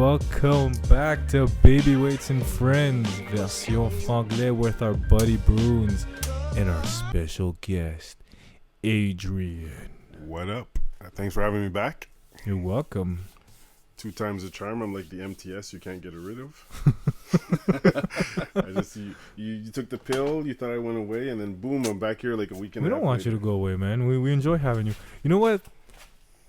Welcome back to Babyweights and Friends, version Franglais with our buddy Bruns and our special guest, Adrian. What up? Thanks for having me back. You're welcome. 2 times the charm. I'm like the MTS you can't get rid of. You took the pill, you thought I went away, and then boom, I'm back here like a week and a half. We don't want you to go away, man. We enjoy having you. You know what?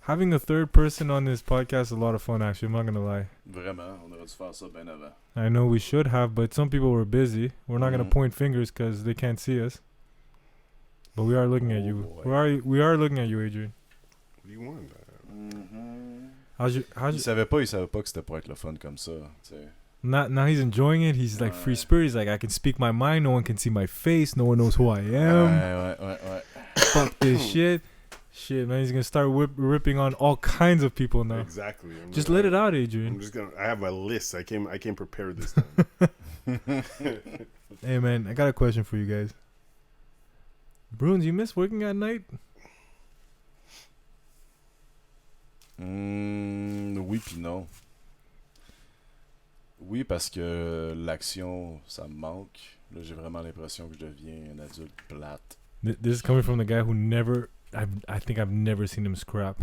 Having a third person on this podcast is a lot of fun, actually. I'm not going to lie. Vraiment, on aurait dû faire ça bien avant. I know we should have, but some people were busy. We're not going to point fingers because they can't see us. But we are looking at you. We are looking at you, Adrian. What do you want? Il savait pas que c'était pour être le fun comme ça. T'sais. Now he's enjoying it. He's like free spirit. He's like, I can speak my mind. No one can see my face. No one knows who I am. Ouais. Fuck this shit. Shit, man. He's gonna start ripping on all kinds of people now. Exactly. Just let it out, Adrian. I have a list. I came prepared this time. Hey, man. I got a question for you guys. Bruns, you miss working at night? Oui puis non. Oui, parce que l'action, ça me manque. Là, j'ai vraiment l'impression que je deviens un adulte plate. This is coming from the guy who never... I think I've never seen him scrap.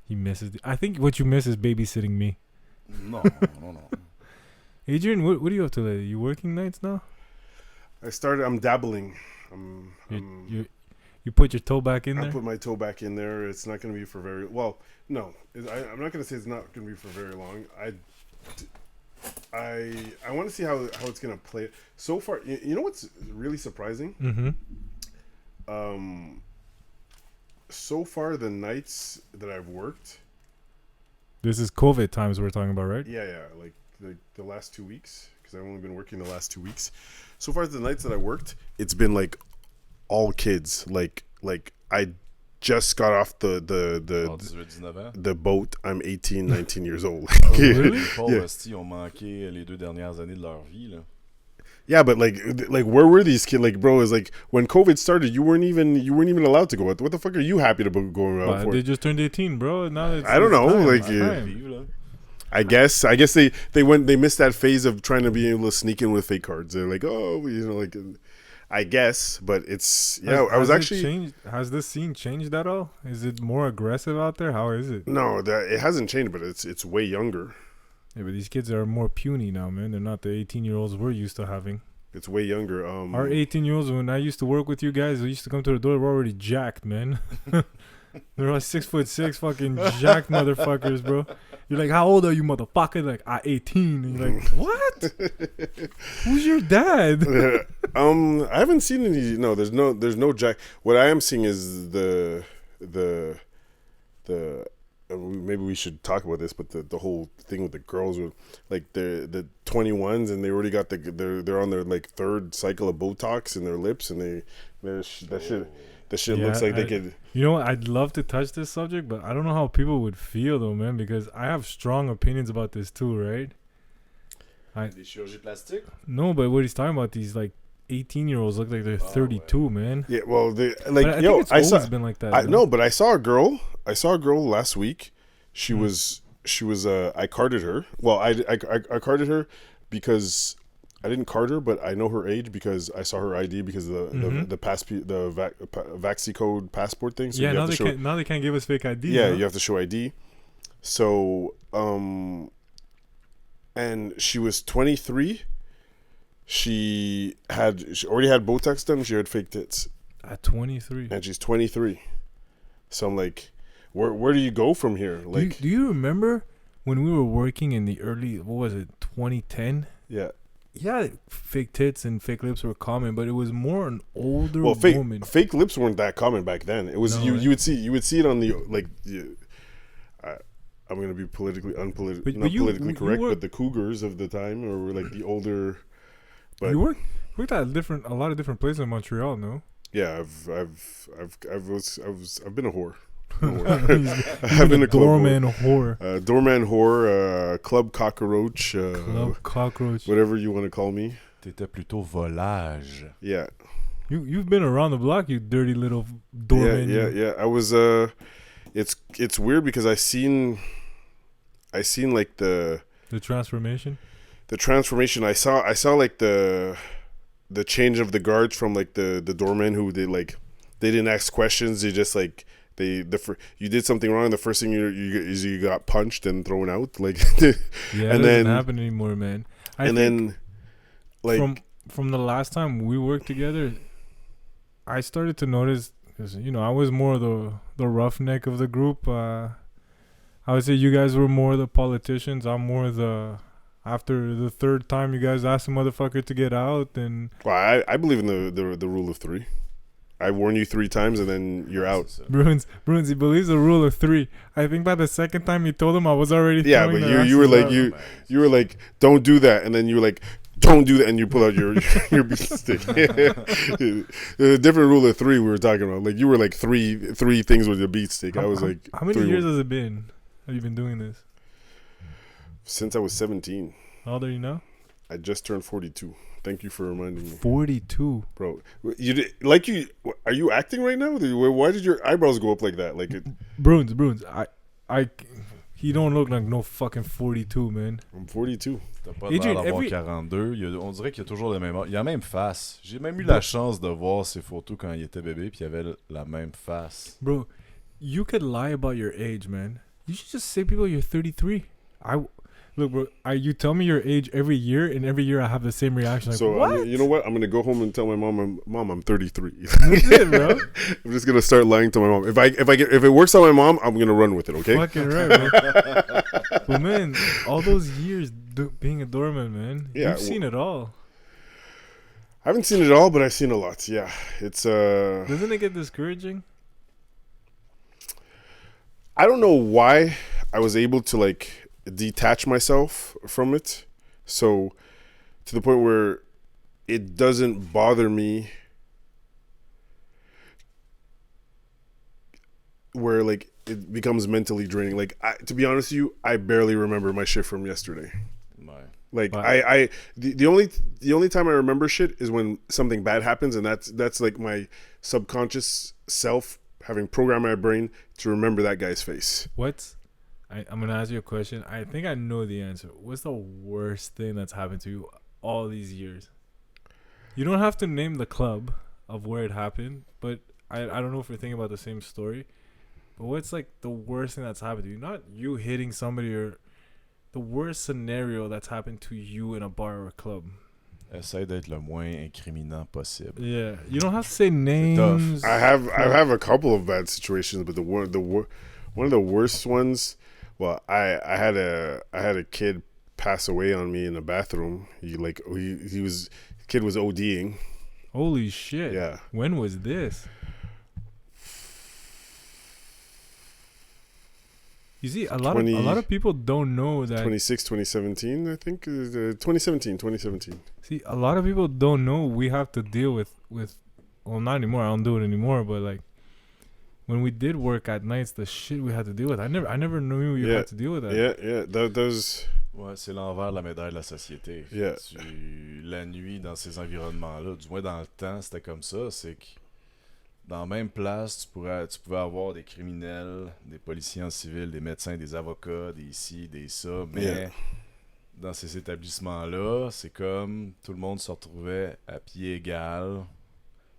He misses... I think what you miss is babysitting me. No. Adrian, what are you up to lately? You working nights now? I'm dabbling. You put your toe back in there? I put my toe back in there. It's not going to be for very... Well, no. I'm not going to say it's not going to be for very long. I want to see how it's going to play. So far, you know what's really surprising? Mm-hmm. So far, the nights that I've worked... This is COVID times we're talking about, right? Yeah. Like the last 2 weeks, because I've only been working the last 2 weeks. So far, the nights that I worked, it's been like all kids. Like I just got off the boat. I'm 18, 19 years old. Oh, really? Les pauvres esti ont manqué les 2 dernières années de leur vie là. Yeah, but like where were these kids? Like, bro, is like when COVID started, you weren't even allowed to go out. What the fuck are you happy to go around for? They just turned 18, bro. Now I don't know. I guess they missed that phase of trying to be able to sneak in with fake cards. They're like, I guess, but it's Has this scene changed at all? Is it more aggressive out there? How is it? No, it hasn't changed, but it's way younger. Yeah, but these kids are more puny now, man. They're not the 18-year-olds we're used to having. It's way younger. Our 18-year-olds, when I used to work with you guys, we used to come to the door, we're already jacked, man. They're like 6'6", fucking jacked motherfuckers, bro. You're like, how old are you, motherfucker? Like, 18. And you're like, what? Who's your dad? I haven't seen any. No, there's no jack. What I am seeing is the maybe we should talk about this, but the whole thing with the girls with like the 21s, and they already got they're on their like 3rd cycle of Botox in their lips, and that shit looks like they could. You know what? I'd love to touch this subject, but I don't know how people would feel though, man, because I have strong opinions about this too, right? Des chirurgies plastiques? No, but what he's talking about, these like 18-year-olds look like they're 32, man. Yeah, well, I saw it's been like that. No, but I saw a girl last week. She was I carded her. Well, I carded her because I didn't card her, but I know her age because I saw her ID because of the Vaxi code passport thing. So yeah, now they can't give us fake ID. Yeah, you have to show ID. So and she was 23. She already had Botox done. She had fake tits at 23, and she's 23. So I'm like, where do you go from here? Like, do you remember when we were working in the early 2010? Yeah. Yeah, fake tits and fake lips were common, but it was more an older woman. Fake lips weren't that common back then. It was you would see it on the like. I'm gonna be politically politically correct, but the cougars of the time, or like the older. But you worked at a lot of different places in Montreal, no? Yeah, I've been a whore. I've been a doorman whore. Doorman whore, club cockroach. Club cockroach. Whatever you want to call me. T'étais plutôt volage. Yeah. You've been around the block, you dirty little doorman. Yeah. I was. It's weird because I seen like the The transformation. The transformation. I saw like the change of the guards from like the doorman who they didn't ask questions. They just like you did something wrong. The first thing you got punched and thrown out. Like Yeah, and it doesn't then happen anymore, man. and then like from the last time we worked together, I started to notice, because I was more the roughneck of the group. I would say you guys were more the politicians. I'm more the. After the third time, you guys asked the motherfucker to get out, and well, I believe in the rule of three. I warn you 3 times, and then you're out. Bruns, he believes the rule of 3. I think by the second time you told him, I was already. Yeah, but you were like you were like, don't do that, and then you were like, don't do that, and you pull out your beat stick. The different rule of 3 we were talking about. Like you were like three things with your beat stick. I was like, how many years has it been? Have you been doing this? Since I was 17. How old are you now? I just turned 42. Thank you for reminding me. 42, bro. Are you acting right now? Why did your eyebrows go up like that? Like Bruns. He don't look like no fucking 42, man. I'm 42. T'as pas l'air d'avoir 42. On dirait qu'il a toujours le même âge. Il a la même face. J'ai même eu la chance de voir ses photos quand il était bébé, puis il avait la même face. Bro, you could lie about your age, man. You should just say people you're 33. Look, bro, you tell me your age every year, and every year I have the same reaction. Like, so what? You know what? I'm gonna go home and tell my mom, I'm 33. That's it, bro. I'm just gonna start lying to my mom. If it works on my mom, I'm gonna run with it. Okay? Fucking right, bro. But man, all those years being a doorman, man, you've seen it all. I haven't seen it all, but I've seen a lot. Yeah, it's Doesn't it get discouraging? I don't know why I was able to like detach myself from it, so to the point where it doesn't bother me, where like it becomes mentally draining. Like to be honest with you, I barely remember my shift from yesterday. Like the only time I remember shit is when something bad happens, and that's like my subconscious self having programmed my brain to remember that guy's face. I'm going to ask you a question. I think I know the answer. What's the worst thing that's happened to you all these years? You don't have to name the club of where it happened, but I don't know if we're thinking about the same story. But what's like the worst thing that's happened to you? Not you hitting somebody, or the worst scenario that's happened to you in a bar or a club. Essaye d'être le moins incriminant possible. Yeah, you don't have to say names. I have a couple of bad situations, but one of the worst ones. Well, I had a kid pass away on me in the bathroom. Kid was ODing. Holy shit! Yeah. When was this? You see, a lot of people don't know that. 2017, I think. 2017. See, a lot of people don't know we have to deal with. Well, not anymore. I don't do it anymore. But like, when we did work at nights, the shit we had to deal with. I never knew you had to deal with that. Yeah. Those. Ouais, c'est l'envers de la médaille de la société. Yeah. La nuit, dans ces environnements-là, du moins dans le temps, c'était comme ça. C'est que dans la même place, tu pouvais avoir des criminels, des policiers en civil, des médecins, des avocats, des ci, des ça, mais dans ces établissements-là, c'est comme tout le monde se retrouvait à pied égal.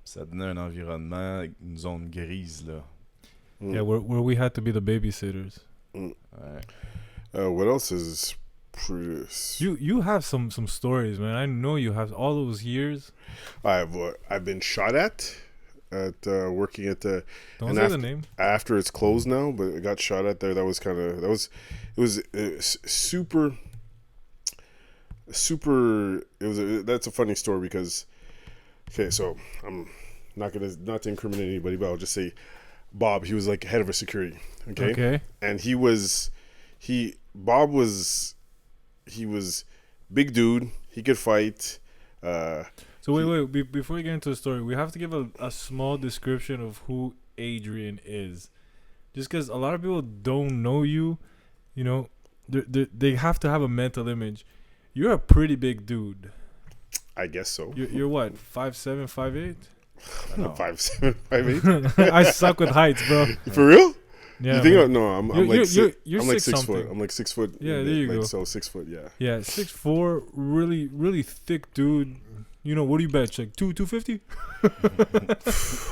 Ça donnait un environnement, une zone grise, là. Yeah, where we had to be the babysitters. Ouais. What else is... You have some stories, man. I know you have all those years. I've been shot at working at the. Don't say the name. After it's closed now, but I got shot at there. It was super. That's a funny story because, okay, so I'm not to incriminate anybody, but I'll just say, Bob. He was like head of a security. Okay. And he was big dude. He could fight. So wait. Before we get into the story, we have to give a small description of who Adrian is. Just because a lot of people don't know you, they have to have a mental image. You're a pretty big dude. I guess so. You're what, 5'7", 5'8"? 5'7", 5'8". I suck with heights, bro. For real? Yeah, you think? man. No, I'm You're- like you're I'm like 6 6 foot. something. I'm like 6 foot. Yeah, there you like, go. So 6 foot. Yeah. Yeah, 6'4", really thick dude. You know, what do you bet? Like 250?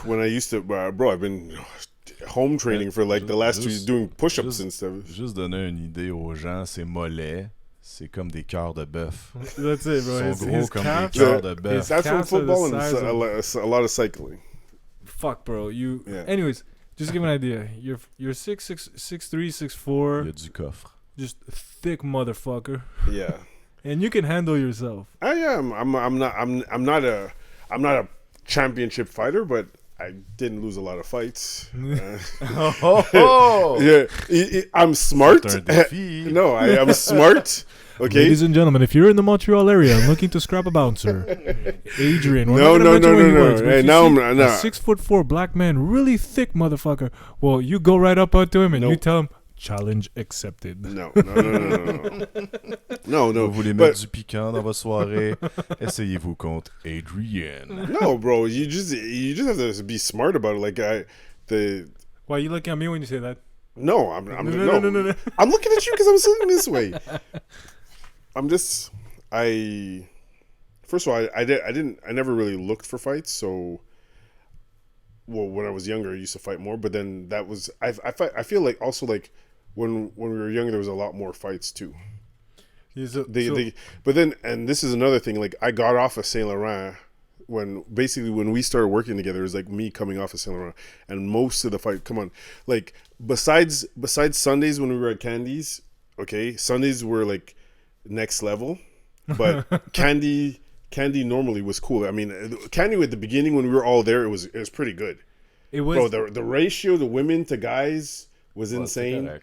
When I used to, bro, I've been home training for like the last 2 years, doing push-ups and stuff. Juste donner une idée aux gens, ces mollets, c'est comme des cœurs de bœuf. That's it, bro. Ils sont gros His comme calves, des cœurs de bœuf. That's from calves are the football and size a lot of cycling. fuck, bro. You. Yeah. Anyways, just to give an idea. You're 6'3", 6'4", Il y a du coffre. just thick motherfucker, Yeah. and you can handle yourself. I am. I'm not a championship fighter, but I didn't lose a lot of fights. Oh! Yeah, I'm smart. C'est un défi. No, I am smart. Okay. Ladies and gentlemen, if you're in the Montreal area and looking to scrap a bouncer, Adrian. we're No, not gonna mention no, any no, no. words, but Hey, if you now see I'm not. a 6'4" black man, really thick motherfucker. Well, you go right up to him and you Nope. tell him, challenge accepted. No. Vous voulez But mettre du piquant dans votre soirée? Essayez-vous contre Adrian. no, bro. You just have to be smart about it. Like Why are you looking at me when you say that? No, I'm No. I'm looking at you because I'm sitting this way. First of all, I never really looked for fights. So, well, when I was younger, I used to fight more. But then that was I feel like also like when we were younger, there was a lot more fights too. But then, and this is another thing. Like I got off of Saint Laurent when we started working together. It was like me coming off of Saint Laurent, and most of the fight. Come on, like besides Sundays when we were at Candy's. Okay, Sundays were like next level, but Candy normally was cool. I mean, Candy at the beginning when we were all there, it was pretty good. It was, bro. The ratio, the women to guys was insane.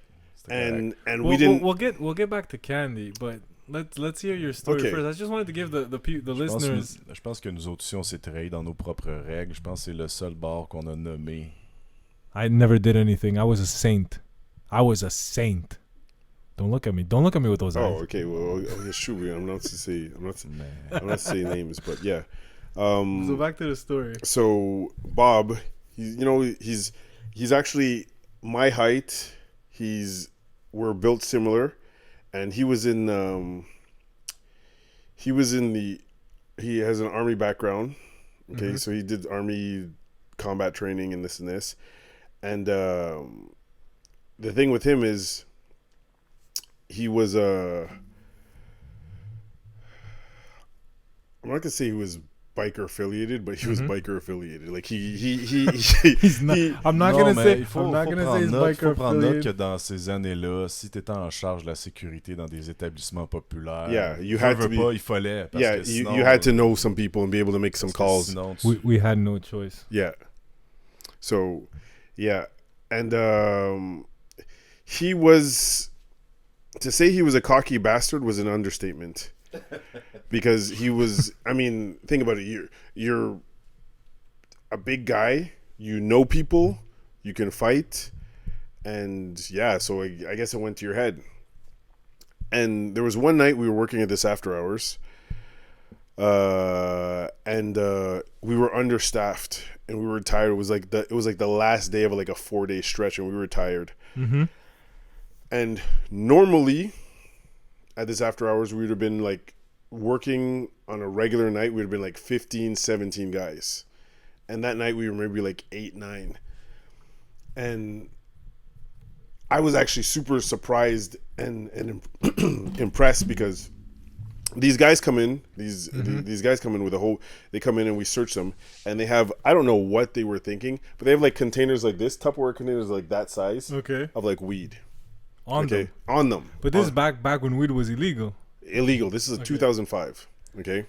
And we didn't. We'll get back to Candy, but let's hear your story first. I just wanted to give the listeners. Je pense que nous autres aussi on s'est trahis dans nos propres règles. Je pense que c'est le seul bar qu'on a nommé. I never did anything. I was a saint. Don't look at me. Don't look at me with those eyes. Oh, okay. Well, yeah, sure. I'm not to say names, but yeah. So back to the story. So Bob, he's actually my height. We're built similar, and he has an army background. Okay, Mm-hmm. so he did army combat training and this, and the thing with him is he was I'm not gonna say he was biker affiliated, but he was biker affiliated. Like He's not. I'm not gonna say. Il faut prendre note que dans ces années-là, si tu étais en charge de la sécurité dans des établissements populaires, you had to be. Il fallait. Parce que sinon, you had to know some people and be able to make some calls. Sinon, we had no choice. Yeah. So, yeah, and he was. To say he was a cocky bastard was an understatement. Because he was, I mean, think about it. You're a big guy. You know people. You can fight. And yeah, so I guess it went to your head. And there was one night we were working at this after hours. And we were understaffed. And we were tired. It was like the last day of like a 4-day stretch. And we were tired. Mm-hmm. And normally, at this after hours, we would have been like working on a regular night. We'd have been like 15, 17 guys. And that night we were maybe like 8, 9. And I was actually super surprised and impressed because these guys come in, these guys come in with they come in and we search them, and they have, I don't know what they were thinking, but they have like containers like this, Tupperware containers like that size, of like weed. On them. But this is back when weed was illegal. Illegal. This is 2005. Okay.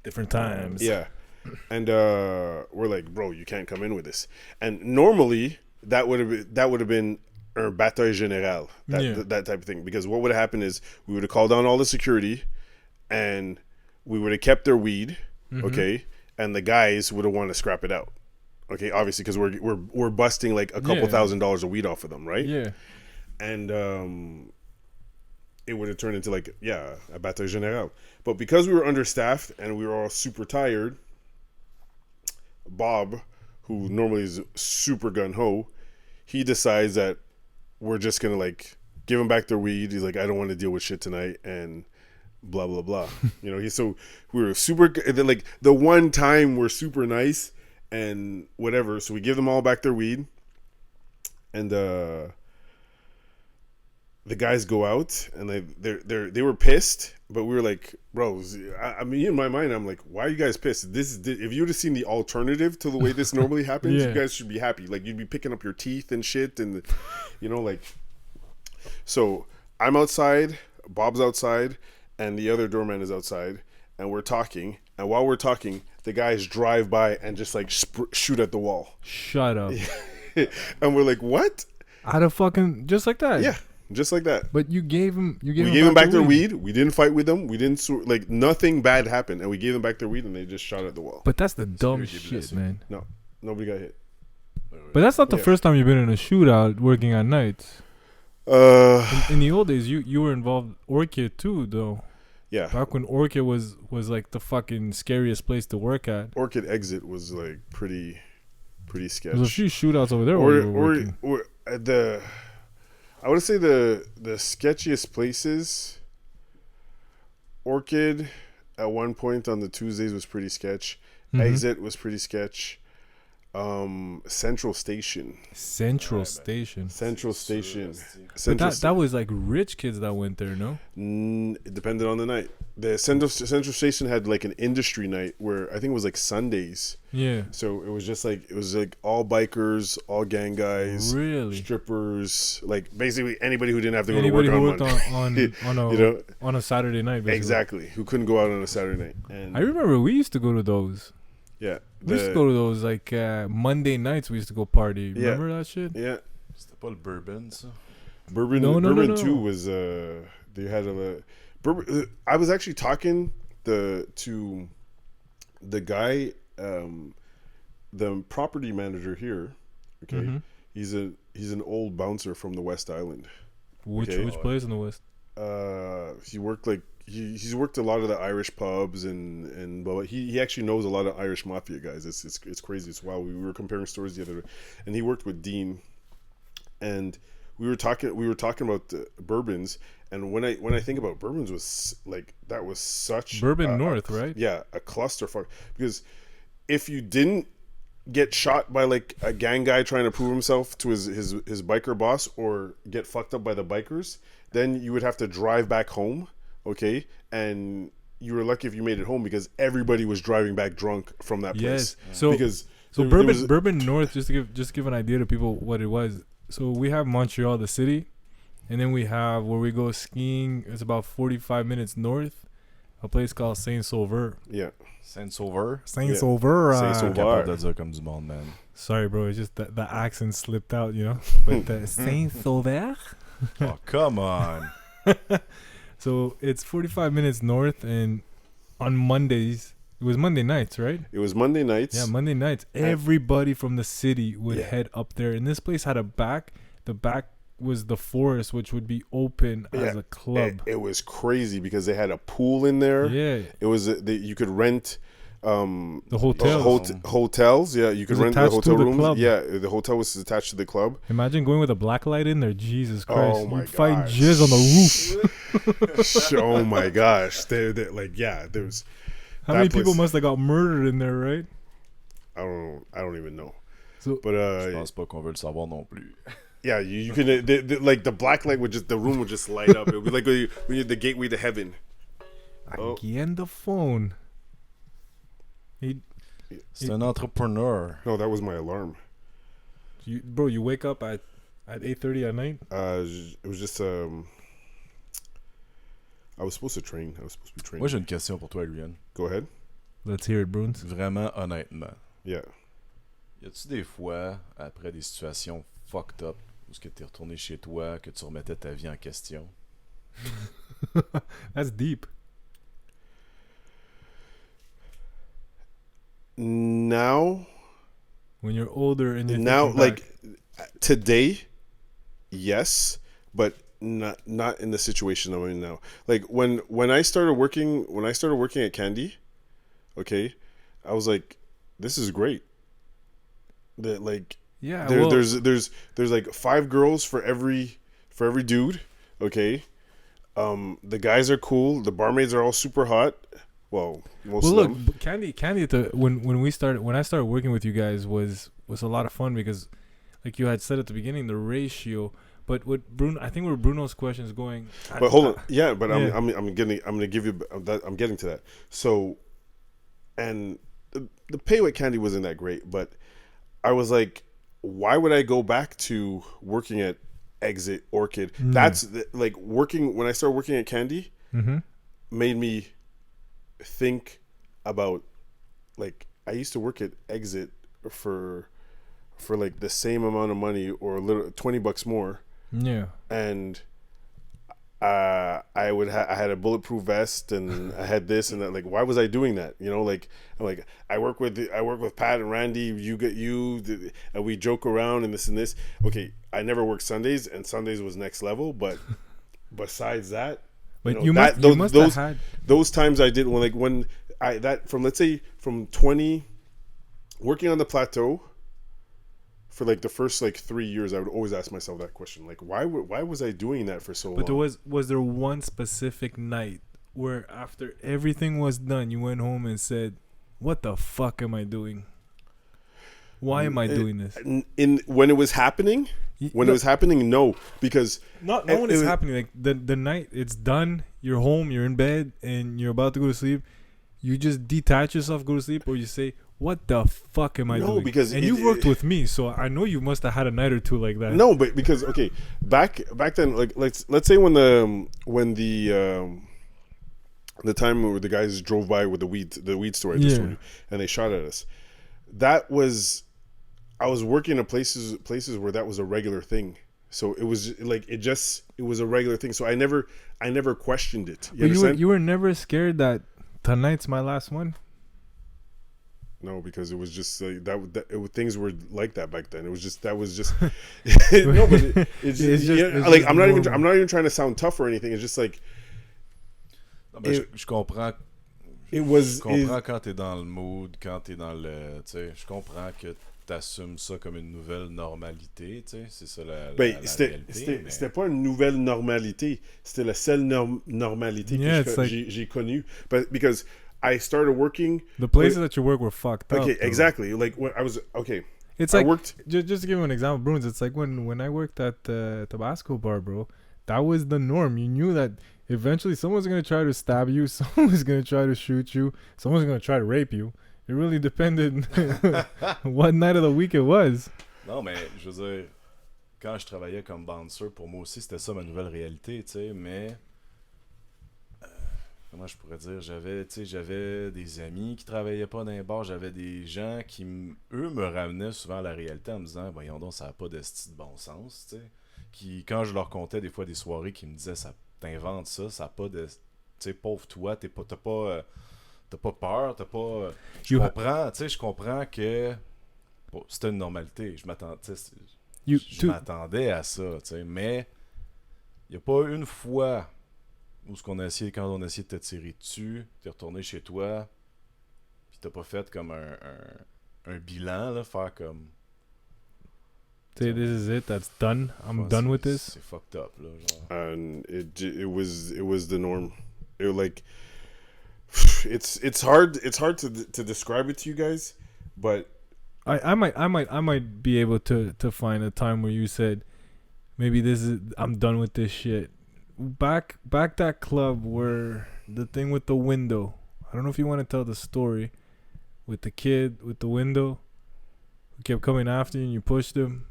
Different times. Yeah. And we're like, bro, you can't come in with this. And normally that would have been un bataille générale, that type of thing. Because what would have happened is we would have called down all the security, and we would have kept their weed, okay, and the guys would have wanted to scrap it out, okay, obviously because we're busting like a couple $1,000s of weed off of them, right? Yeah. And it would have turned into like a bataille générale. But because we were understaffed and we were all super tired, Bob, who normally is super gun ho, he decides that we're just gonna like give him back their weed. He's like, I don't want to deal with shit tonight, and blah blah blah. You know, we were super. Then like the one time we're super nice and whatever. So we give them all back their weed, and the guys go out and they were pissed, but we were like, bro, I mean, in my mind, I'm like, why are you guys pissed? If you would have seen the alternative to the way this normally happens, you guys should be happy. Like, you'd be picking up your teeth and shit, and you know, like. So I'm outside, Bob's outside, and the other doorman is outside, and we're talking. And while we're talking, the guys drive by and just like shoot at the wall. Shut up. And we're like, what? Out of fucking just like that. Yeah. Just like that. But we gave them back their weed. We didn't fight with them. We didn't like nothing bad happened, and we gave them back their weed, and they just shot at the wall. But that's the dumb shit, man. No, nobody got hit. But that's not the first time you've been in a shootout working at nights. In the old days, you were involved Orchid too, though. Yeah. Back when Orchid was like the fucking scariest place to work at. Orchid exit was like pretty sketchy. There's a few shootouts over there. I would say the sketchiest places. Orchid, at one point on the Tuesdays was pretty sketch. Mm-hmm. Exit was pretty sketch. Central Station. Central Station. But that was like rich kids that went there, no? It depended on the night. The Central Station had like an industry night where I think it was like Sundays. Yeah. So it was like all bikers, all gang guys, really, strippers, like basically anybody who didn't have to go to work on a Saturday night. Basically. Exactly. Who couldn't go out on a Saturday night. And I remember we used to go to those. Yeah. We used to go to those like Monday nights. We used to go party. Remember that shit? Yeah. C'était pas le Bourbon, ça? Bourbon 2 was they had a Bourbon. I was actually talking to the guy, the property manager here. Okay, mm-hmm. He's an old bouncer from the West Island. Which place in the West? He worked like. He's worked a lot of the Irish pubs and but he actually knows a lot of Irish mafia guys. It's crazy. It's wild. We were comparing stories the other day, and he worked with Dean, and we were talking about the bourbons. And when I think about bourbons, was like that was such Bourbon North, right? Yeah, a clusterfuck. Because if you didn't get shot by like a gang guy trying to prove himself to his biker boss, or get fucked up by the bikers, then you would have to drive back home. Okay, and you were lucky if you made it home because everybody was driving back drunk from that place. Yes. So Bourbon North, just to give an idea to people what it was. So we have Montreal, the city, and then we have where we go skiing. It's about 45 minutes north, a place called Saint-Sauveur. Yeah. Saint-Sauveur? Saint-Sauveur. Capable de dire comme du monde, man. Sorry, bro. It's just the accent slipped out, you know. But Saint-Sauveur. Oh, come on. So it's 45 minutes north, and on Mondays, it was Monday nights, right? It was Monday nights. Yeah, Monday nights. Everybody from the city would head up there. And this place had a back. The back was the forest, which would be open as a club. It was crazy because they had a pool in there. Yeah. It was, you could rent... the hotels. Hotels, yeah. You could rent the hotel rooms. Club. Yeah, the hotel was attached to the club. Imagine going with a black light in there. Jesus Christ. Oh my god. Find jizz on the roof. Oh my gosh. They're like, yeah, there was... How many people must have got murdered in there, right? I don't even know. So, but je pense pas qu'on veut le savoir non plus. Yeah, you can like the black light the room would just light up. It would be like when you had the gateway to heaven. Again, the phone. C'est un entrepreneur. No, that was my alarm. You wake up at 8:30 at night? It was just I was supposed to train. I was supposed to be training. Moi, j'ai une question pour toi, Adrian. Go ahead. Let's hear it, Bruns. Vraiment, honnêtement. Yeah. Y a-tu des fois, après des situations fucked up, où est-ce que t'es retourné chez toi, que tu remettais ta vie en question? That's deep. Now, when you're older and you're now, like today, yes, but not in the situation I'm in now. Like when I started working at Candy, okay, I was like, this is great. That like Yeah, There's like 5 girls for every dude. Okay. The guys are cool. The barmaids are all super hot. Well, most of them. Candy. When I started working with you guys was a lot of fun because, like you had said at the beginning, the ratio. But what I think where Bruno's question is going. But hold on, yeah. But I'm gonna give you that. I'm getting to that. So, and the pay with Candy wasn't that great, but I was like, why would I go back to working at Exit Orchid? That's like working when I started working at Candy. Made me think about, like, I used to work at Exit for like the same amount of money or a little $20 more. Yeah. And I had a bulletproof vest and I had this and that. Like, why was I doing that? You know, like, I'm like, I work with Pat and Randy. And we joke around and this and this. Okay, I never worked Sundays, and Sundays was next level. But besides that, but you must have had those times I did from 20 working on the plateau. For like the first like 3 years, I would always ask myself that question, like, why was I doing that for so long? But was there one specific night where after everything was done, you went home and said, "What the fuck am I doing? Why am I doing this?" When it was happening, no, because not when it's happening. Like the night it's done, you're home, you're in bed, and you're about to go to sleep. You just detach yourself, go to sleep, or you say, "What the fuck am I doing?" Because you worked with me, so I know you must have had a night or two like that. No, but because okay, back then, like let's say when the time where the guys drove by with the weed store I just told you, and they shot at us. That was, I was working in places where that was a regular thing. So it was like it was a regular thing. So I never questioned it. You were never scared that tonight's my last one? No, because it was just things were like that back then. It was just no, but it's like I'm not even trying to sound tough or anything. It's just like je comprends. Je comprends quand t'es dans le mood, quand t'es dans le, tu sais, je comprends que t'assumes ça comme une nouvelle normalité, tu sais, c'est ça la réalité. C'était pas une nouvelle normalité, c'était la seule normalité que j'ai connue. But because I started working. The places that you work were fucked up. Okay, exactly. Like when I was It's like, I worked. Just to give you an example, Bruns. It's like when I worked at the Tabasco bar, bro. That was the norm. You knew that eventually someone's gonna try to stab you, someone's gonna try to shoot you, someone's gonna try to rape you. It really depended what night of the week it was. Non, mais je veux dire, quand je travaillais comme bouncer, pour moi aussi c'était ça ma nouvelle réalité, tu sais, mais comment je pourrais dire, j'avais des amis qui travaillaient pas dans les bars, j'avais des gens qui eux me ramenaient souvent à la réalité en me disant voyons donc, ça n'a pas d'esti de bon sens, tu sais. Qui, quand je leur contais des fois des soirées qui me disaient ça t'inventes ça n'a pas de, tu sais, pauvre toi, t'as pas peur, t'as pas, je comprends que bon, c'était une normalité, je m'attendais à ça, tu sais, mais il y a pas une fois où quand on a essayé de te tirer dessus, t'es retourné chez toi, pis t'as pas fait comme un bilan, là, faire comme say this is it, that's done, I'm done with this. C'est fucked up, là, genre. And it was the norm. It was like it's hard to describe it to you guys, but I might be able to find a time where you said maybe I'm done with this shit. Back that club where the thing with the window. I don't know if you want to tell the story with the kid with the window who kept coming after you and you pushed him.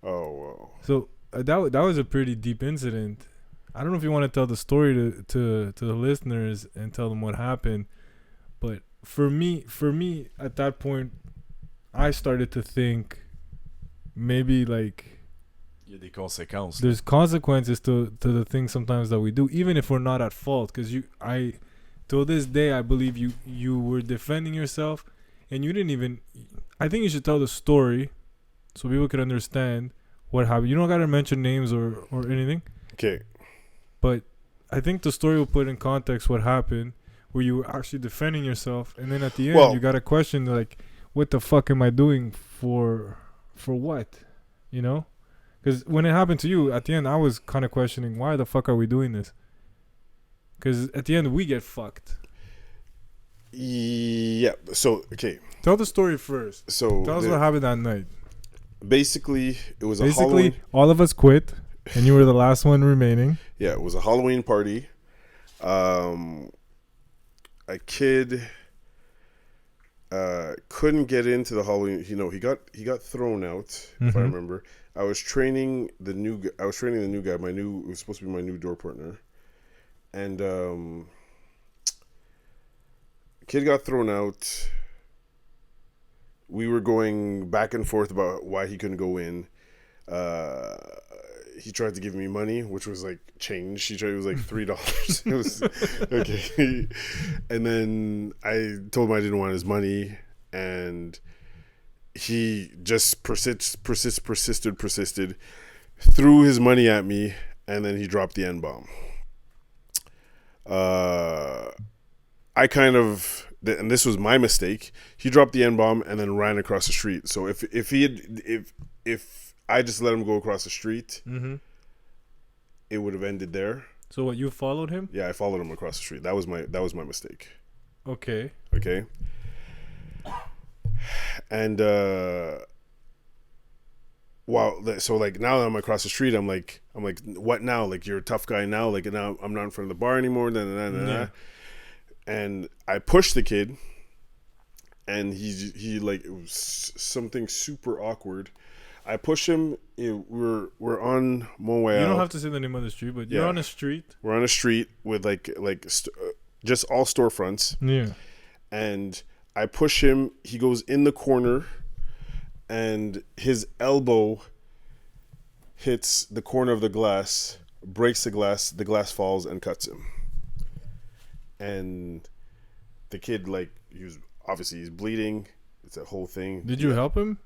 Oh wow. So that was a pretty deep incident. I don't know if you want to tell the story to the listeners and tell them what happened, but for me at that point I started to think maybe like il y a des conséquences. There's consequences to the things sometimes that we do, even if we're not at fault. Because till this day, I believe you were defending yourself, and you didn't even. I think you should tell the story, so people could understand what happened. You don't gotta mention names or anything. Okay. But I think the story will put in context what happened, where you were actually defending yourself, and then at the end you got a question like, "What the fuck am I doing for for what? You know? Because when it happened to you, at the end, I was kind of questioning, why the fuck are we doing this? Because at the end, we get fucked. Yeah. So, okay. Tell the story first. So Tell us what happened that night. Basically, it was a Basically, Halloween. all of us quit, and you were the last one remaining. Yeah, it was a Halloween party. A kid couldn't get into the Halloween. You know, he got thrown out. If I remember, I was training the new guy. It was supposed to be my new door partner, and kid got thrown out. We were going back and forth about why he couldn't go in. He tried to give me money, which was like change. It was like $3. It was okay. And then I told him I didn't want his money, and he just persisted, threw his money at me, and then he dropped the N-bomb. I kind of, and this was my mistake. He dropped the N-bomb and then ran across the street. So if I just let him go across the street, it would have ended there. So what, you followed him? Yeah, I followed him across the street. That was my mistake. Okay. And so like now that I'm across the street, I'm like, what now? Like, you're a tough guy now. Like, now I'm not in front of the bar anymore. Yeah. And I pushed the kid, and he like, it was something super awkward. I push him. We're on Montreal. You don't have to say the name of the street, but you're on a street. We're on a street with just all storefronts. Yeah. And I push him. He goes in the corner, and his elbow hits the corner of the glass, breaks the glass. The glass falls and cuts him. And the kid, like, he's bleeding. It's a whole thing. Did you help him?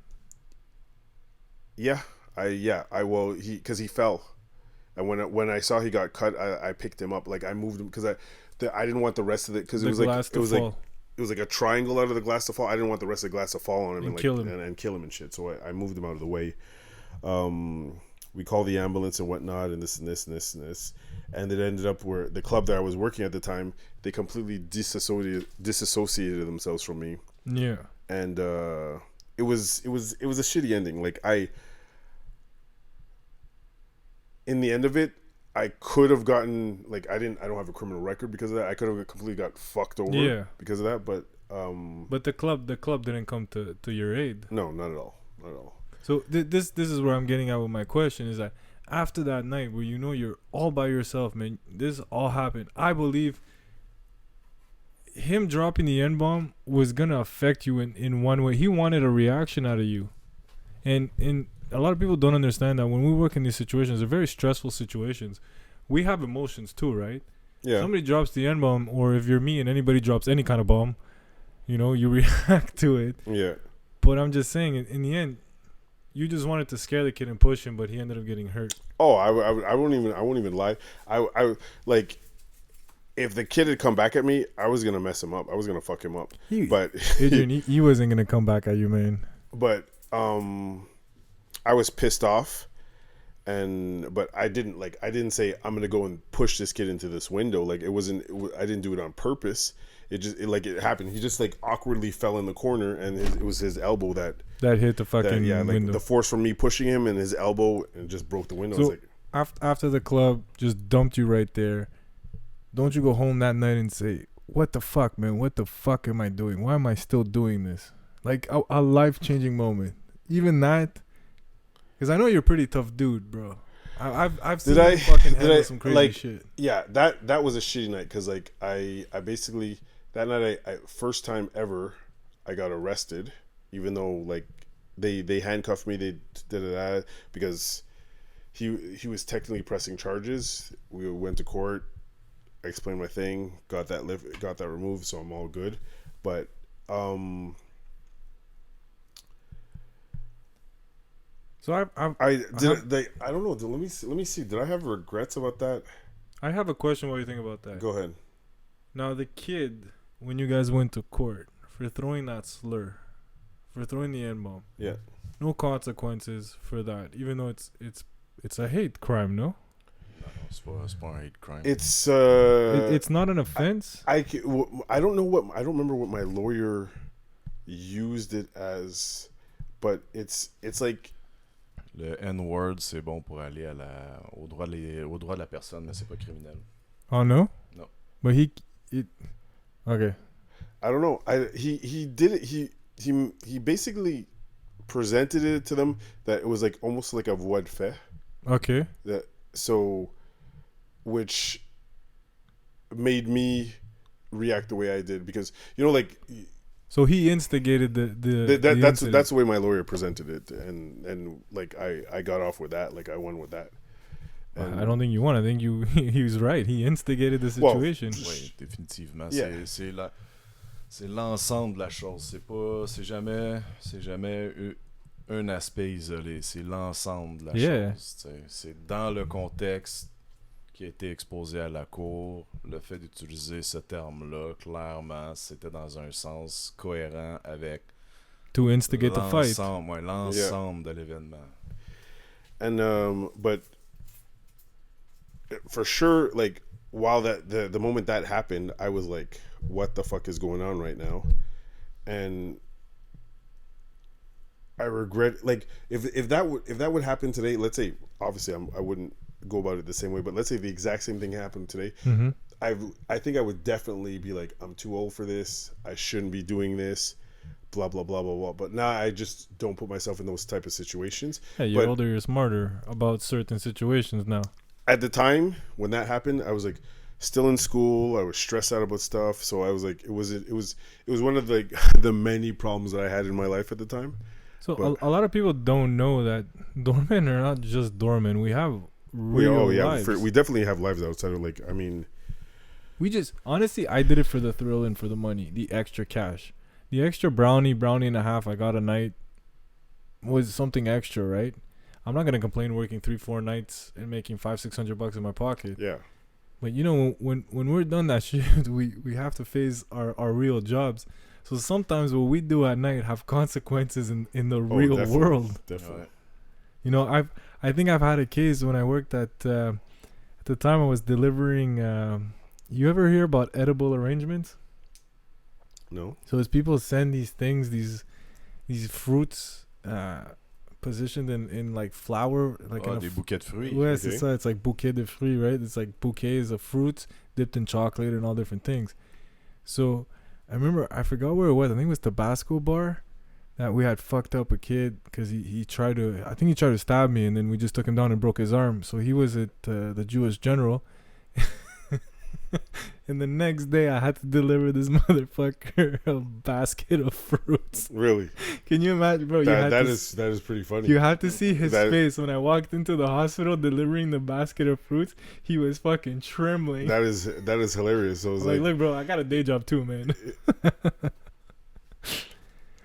Yeah, because he fell, and when I saw he got cut, I picked him up. Like, I moved him because I didn't want the rest of it, because it was like a triangle out of the glass to fall. I didn't want the rest of the glass to fall on him and kill him and shit. So I moved him out of the way. We called the ambulance and whatnot, and this and this and this and this, and it ended up where the club that I was working at the time, they completely disassociated themselves from me. Yeah, and it was a shitty ending. Like, in the end of it, I could have gotten, like, I don't have a criminal record because of that. I could have completely got fucked over because of that. But the club didn't come to your aid. No, not at all. So this is where I'm getting at with my question, is that after that night where you're all by yourself, man, this all happened. I believe him dropping the N-bomb was gonna affect you in one way. He wanted a reaction out of you, and a lot of people don't understand that when we work in these situations, they're very stressful situations. We have emotions too, right? Yeah. Somebody drops the N-bomb, or if you're me and anybody drops any kind of bomb, you react to it. Yeah. But I'm just saying, in the end, you just wanted to scare the kid and push him, but he ended up getting hurt. Oh, I won't even lie. I like, if the kid had come back at me, I was gonna mess him up. I was gonna fuck him up. But Adrian, he wasn't gonna come back at you, man. But I was pissed off, but I didn't say I'm gonna go and push this kid into this window. Like, I didn't do it on purpose. It happened. He just, like, awkwardly fell in the corner, and it was his elbow that hit the fucking window. The force from me pushing him and his elbow, and just broke the window. So after the club just dumped you right there, don't you go home that night and say, what the fuck, man? What the fuck am I doing? Why am I still doing this? Like, a life-changing moment. Even that, because I know you're a pretty tough dude, bro. I've seen you fucking handle some crazy shit. Yeah, that was a shitty night, because, like, I basically, that night, I first time ever I got arrested, even though, like, they handcuffed me, they did that because he was technically pressing charges. We went to court, I explained my thing, got that removed, so I'm all good. But so I don't know. Let me see. Did I have regrets about that? I have a question. What do you think about that? Go ahead. Now, the kid, when you guys went to court for throwing that slur, for throwing the N-bomb. Yeah. no consequences for that, even though it's a hate crime, no? Non, c'est pas un hate crime. It's not an offense. I don't know I don't remember what my lawyer used it as, but it's like Le N-word, c'est bon pour aller au droit de la personne, mais c'est pas criminel. Oh no. No. But okay. I don't know. He did it. He basically presented it to them that it was like almost like a voie de fait. Okay. Which made me react the way I did, because like. So he instigated the that's the way my lawyer presented it, and like I got off with that, like I won with that. And I don't think you won. I think he was right. He instigated the situation. Oui, définitivement. Yeah. C'est l'ensemble de la chose. C'est jamais un aspect isolé. C'est l'ensemble de la chose. T'sais. C'est dans le contexte qui a été exposé à la cour. Le fait d'utiliser ce terme-là, clairement, c'était dans un sens cohérent avec to instigate the fight. L'ensemble de l'événement. And but for sure, like while the moment that happened, I was like, what the fuck is going on right now? And I regret, like if that would happen today, let's say, obviously I wouldn't go about it the same way, but let's say the exact same thing happened today, mm-hmm. I think I would definitely be like, I'm too old for this, I shouldn't be doing this, blah blah blah blah blah. But now I just don't put myself in those type of situations. Yeah, you're older, you're smarter about certain situations now. At the time when that happened, I was like still in school, I was stressed out about stuff, so I was like, it was one of the many problems that I had in my life at the time. So a lot of people don't know that doormen are not just doormen. We have real lives. We definitely have lives outside of, like, I mean, we just, honestly, I did it for the thrill and for the money, the extra cash. The extra brownie and a half I got a night was something extra, right? I'm not gonna complain working 3-4 nights and making $500-600 in my pocket. Yeah. But when we're done that shit, we have to face our real jobs. So sometimes what we do at night have consequences in the real world. Definitely. You know, I think I've had a case when I worked at the time I was delivering. You ever hear about edible arrangements? No. So as people send these things, these fruits positioned in like flour, like des bouquets de fruits. Ouais, c'est ça. It's like bouquet de fruits, right? It's like bouquets of fruits dipped in chocolate and all different things. So I remember, I forgot where it was. I think it was Tabasco bar that we had fucked up a kid because he tried to stab me, and then we just took him down and broke his arm. So he was at the Jewish general. And the next day I had to deliver this motherfucker a basket of fruits. Really? Can you imagine, bro? That is pretty funny. You have to see his face when I walked into the hospital delivering the basket of fruits. He was fucking trembling. That is hilarious. So like, look, bro, I got a day job too, man.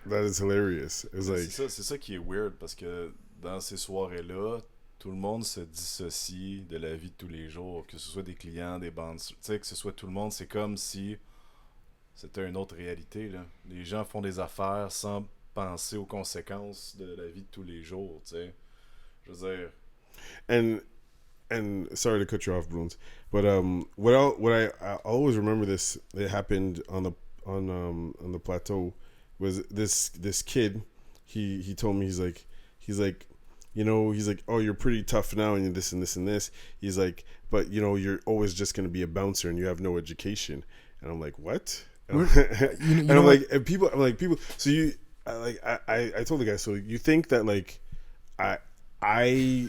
That is hilarious. It's like, c'est ça qui est weird, parce que dans ces soirées-là, tout le monde se dissocie de la vie de tous les jours, que ce soit des clients, des bandes, tu sais, que ce soit tout le monde, c'est comme si c'était une autre réalité, là. Les gens font des affaires sans penser aux conséquences de la vie de tous les jours, tu sais. Je veux dire. And sorry to cut you off, Bruns, but what I always remember this. It happened on the plateau. Was this kid? He told me he's like. You know, he's like, oh, you're pretty tough now, and this and this and this. He's like, but you know, you're always just gonna be a bouncer, and you have no education. And I'm like, what? And I'm like, people. So I told the guy, so you think that like, I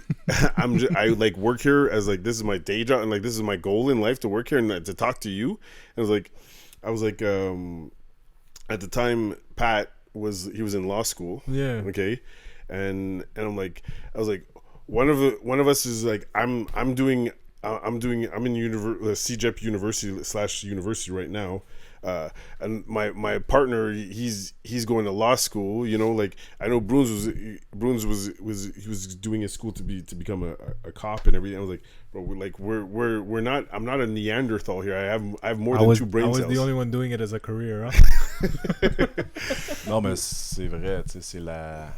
like work here as like this is my day job, and like this is my goal in life to work here and to talk to you. And I was like, at the time, Pat was in law school. Yeah. Okay. And I'm like, I was like, one of us is like, I'm in CJEP university right now, and my partner, he's going to law school. You know, like I know Bruns was doing his school to become a cop and everything. I was like, bro, we're not. I'm not a Neanderthal here. I have more than two brain cells. I was the only one doing it as a career. Huh? Non, mais c'est vrai, tu sais, c'est la.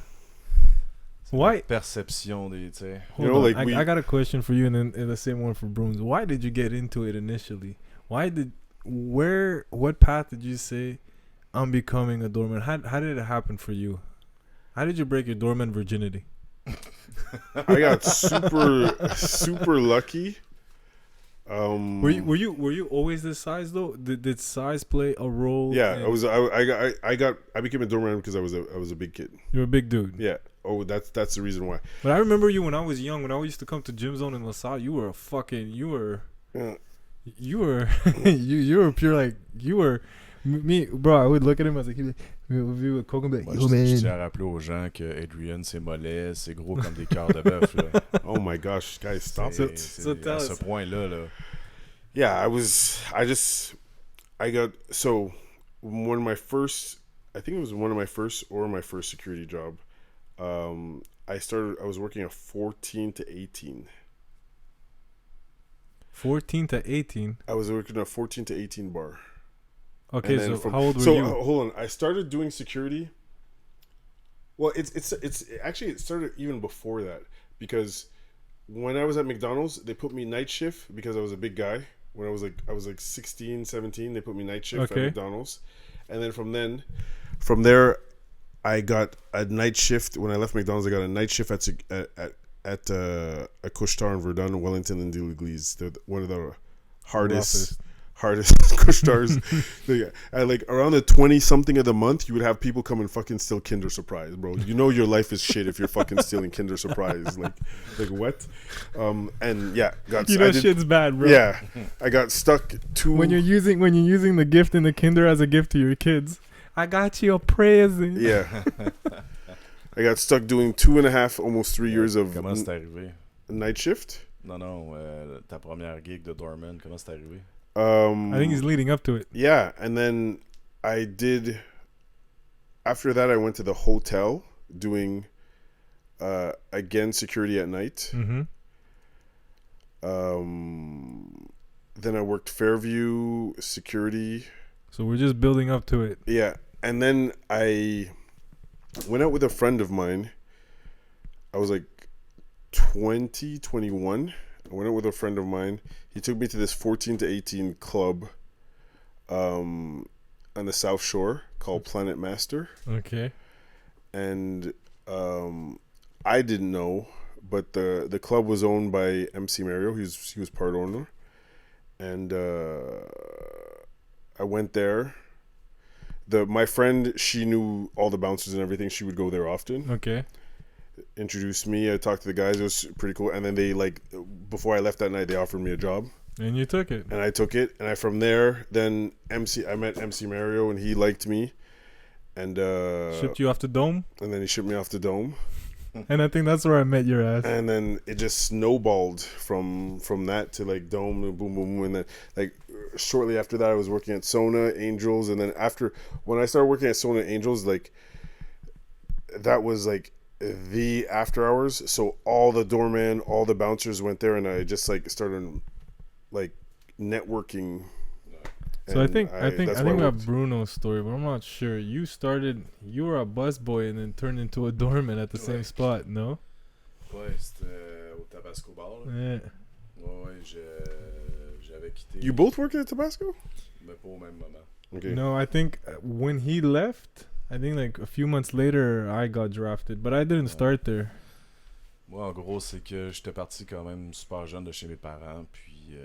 Why? Perception des, tu sais. Hold You know, on. like I got a question for you, and then the same one for Bruns. Why did you get into it initially? What path did you say, I'm becoming a doorman? How did it happen for you? How did you break your doorman virginity? I got super lucky. Were you always this size though? Did size play a role? Yeah, I became a doorman because I was a big kid. You're a big dude. Yeah. Oh, that's the reason why. But I remember you when I was young. When I used to come to Gym Zone in LaSalle, you were Yeah. you were pure like you were me, bro. I would look at him as like he would coke and be like, Moi, yo je man. tiens à rappeler aux gens que Adrian, c'est mollet, c'est gros comme des cœurs de bœuf. Là. Oh my gosh, guys, stop it. So tell à ce us. point-là, là. Yeah, I got so one of my first, I think it was one of my first or my first security job. I was working at 14 to 18. 14 to 18. I was working at 14 to 18 bar. Okay, so From, how old were so you? Hold on. I started doing security. Well, it's actually it started even before that because when I was at McDonald's, they put me night shift because I was a big guy. When I was like 16, 17, they put me night shift at McDonald's. And then from there I got a night shift. When I left McDonald's, I got a night shift at Couche-Tard in Verdun, Wellington, and L'Église. They're one of the hardest Couche-Tards. At like around the 20-something of the month, you would have people come and fucking steal Kinder Surprise, bro. You know your life is shit if you're fucking stealing Kinder Surprise. Like what? And yeah, Shit's bad, bro. Yeah, I got stuck when you're using the gift in the Kinder as a gift to your kids. I got you a present. Yeah. I got stuck doing 2.5, almost 3 years of Comment c'est arrivé? Night shift. Non, ta première gig de doorman, comment c'est arrivé? I think he's leading up to it. Yeah, and then after that I went to the hotel doing again security at night. Mm-hmm. Then I worked Fairview security. So we're just building up to it. Yeah, and then I went out with a friend of mine. I was like 20, 21. I went out with a friend of mine. He took me to this 14 to 18 club on the South Shore called Planet Master. Okay. And I didn't know, but the club was owned by MC Mario. He was part owner. And I went there. My friend, she knew all the bouncers and everything. She would go there often. Okay. Introduced me. I talked to the guys. It was pretty cool. And then they before I left that night, they offered me a job. And you took it. And I took it. And from there, then I met MC Mario, and he liked me. And shipped you off the dome. And then he shipped me off the dome. And I think that's where I met your ass. And then it just snowballed from that to like dome, boom, boom, boom. And then like shortly after that, I was working at Sona Angels. And then when I started working at Sona Angels, like that was like the after hours. So all the doorman, all the bouncers went there, and I just like started like networking. So I think we I have Bruno's story, but I'm not sure. You were a busboy and then turned into a doorman at the same spot, no? Ouais, c'était au Tabasco Bar. Là. Yeah. Ouais, j'avais quitté. You both worked at Tabasco? Mais pas au même moment. Okay. No, I think when he left, I think like a few months later, I got drafted, but I didn't start there. Moi, en gros, c'est que j'étais parti quand même super jeune de chez mes parents, puis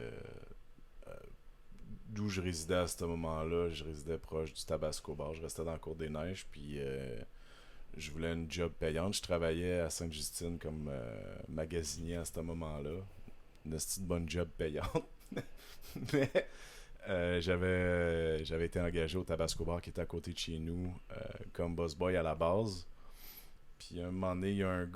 d'où je résidais à ce moment-là, je résidais proche du Tabasco Bar, je restais dans la Cour des Neiges, puis je voulais une job payante. Je travaillais à Sainte-Justine comme magasinier à ce moment-là, une petite bonne job payante, mais j'avais été engagé au Tabasco Bar qui était à côté de chez nous comme boss boy à la base. Puis à un moment donné, il y a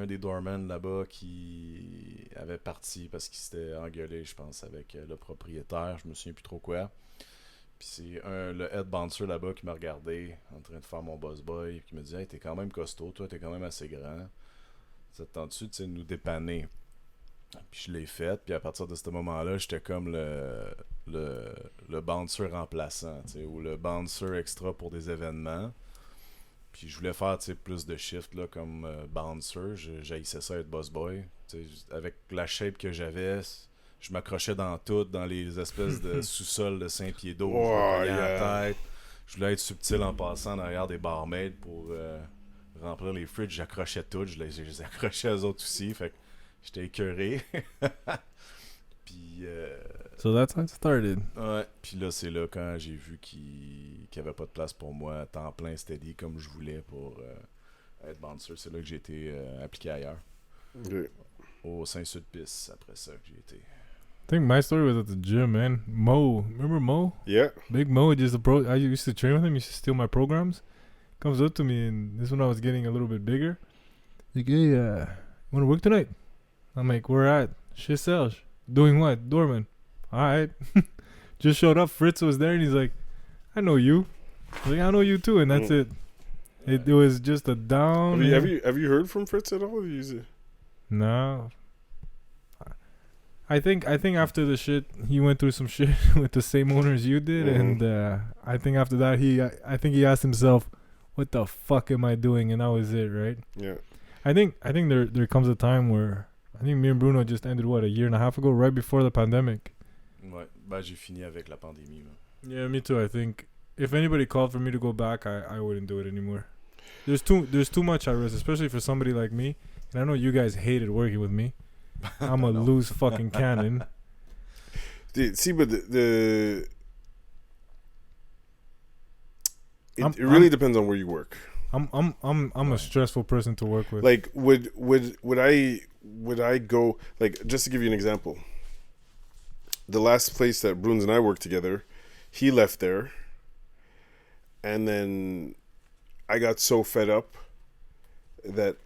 un des doormen là-bas qui avait parti parce qu'il s'était engueulé, je pense, avec le propriétaire, je me souviens plus trop quoi. Puis c'est le head bouncer là-bas qui m'a regardé en train de faire mon boss boy, qui me dit « Hey, t'es quand même costaud, toi, t'es quand même assez grand. Ça te tente-tu de nous dépanner? » Puis je l'ai fait, puis à partir de ce moment-là, j'étais comme le bouncer remplaçant, ou le bouncer extra pour des événements. Puis je voulais faire, tu sais, plus de shifts, là, comme bouncer. J'haïssais ça être boss boy. Tu sais, avec la shape que j'avais, je m'accrochais dans tout, dans les espèces de sous-sols de 5 pieds d'eau. Je me cognais à la tête. Je voulais être subtil en passant derrière des barmaids pour remplir les fridges. J'accrochais tout. Je les accrochais aux autres aussi. Fait que j'étais écœuré. Puis... So that's how it started. Ouais, puis là, c'est là quand j'ai vu qu'il n'y avait pas de place pour moi à temps plein steady comme je voulais pour être bouncer. C'est là que j'ai été appliqué ailleurs. Okay. Au Saint-Sulpice, après ça que j'ai été. I think my story was at the gym, man. Mo, remember Mo? Yeah. Big Mo, I used to train with him. He used to steal my programs. Comes up to me, and this is when I was getting a little bit bigger. Like, hey, want to work tonight? I'm like, where at? Shit sells. Doing what? Doorman. Alright. Just showed up. Fritz was there, and he's like, I know you. I was like, I know you too, and that's it. It was just a down. Have you heard from Fritz at all? No. I think after the shit, he went through some shit with the same owners you did, and I think after that I think he asked himself, what the fuck am I doing? And that was it, right? Yeah. I think there comes a time where I think me and Bruno just ended a year and a half ago, right before the pandemic. Ouais, ben j'ai fini avec la pandémie. Là. Yeah, me too. I think if anybody called for me to go back, I wouldn't do it anymore. There's too much at risk, especially for somebody like me. And I know you guys hated working with me. I'm a loose fucking cannon. See, but it really depends on where you work. I'm a stressful person to work with. Like, would I go, like, just to give you an example, the last place that Bruns and I worked together, he left there, and then I got so fed up that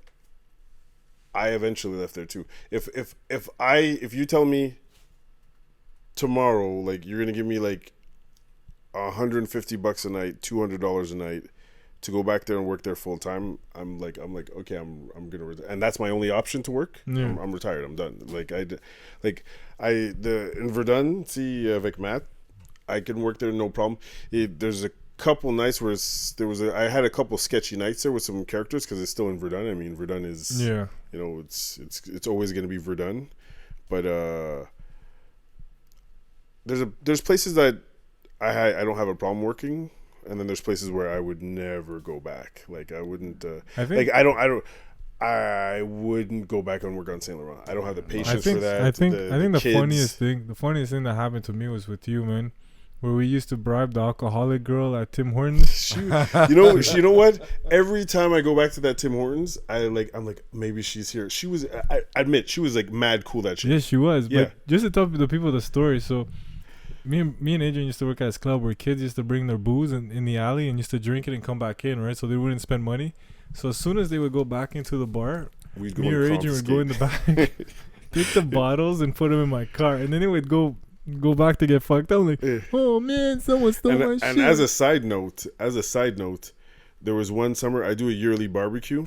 I eventually left there too. If you tell me tomorrow, like, you're gonna give me like $150 a night, $200 a night to go back there and work there full time, I'm like okay, I'm gonna and that's my only option to work. Yeah. I'm retired. I'm done. In Verdun, see, avec Matt, I can work there no problem. There's a couple nights where I had a couple sketchy nights there with some characters because it's still in Verdun. I mean, Verdun is it's always gonna be Verdun, but there's places that I don't have a problem working. And then there's places where I would never go back. Like, I wouldn't. I wouldn't go back and work on Saint Laurent. I don't have the patience for that. I think the funniest thing that happened to me was with you, man. Where we used to bribe the alcoholic girl at Tim Hortons. You know what? Every time I go back to that Tim Hortons, I'm like, maybe she's here. She was. I admit, she was like mad cool that shit. Yes, she was. Yeah. But just to tell the people the story, so. Me and Adrian used to work at this club where kids used to bring their booze in the alley and used to drink it and come back in, right? So they wouldn't spend money. So as soon as they would go back into the bar, me or Adrian would go in the back, take the bottles and put them in my car, and then it would go back to get fucked up. I'm like, oh man, someone stole my shit. And as a side note, there was one summer, I do a yearly barbecue.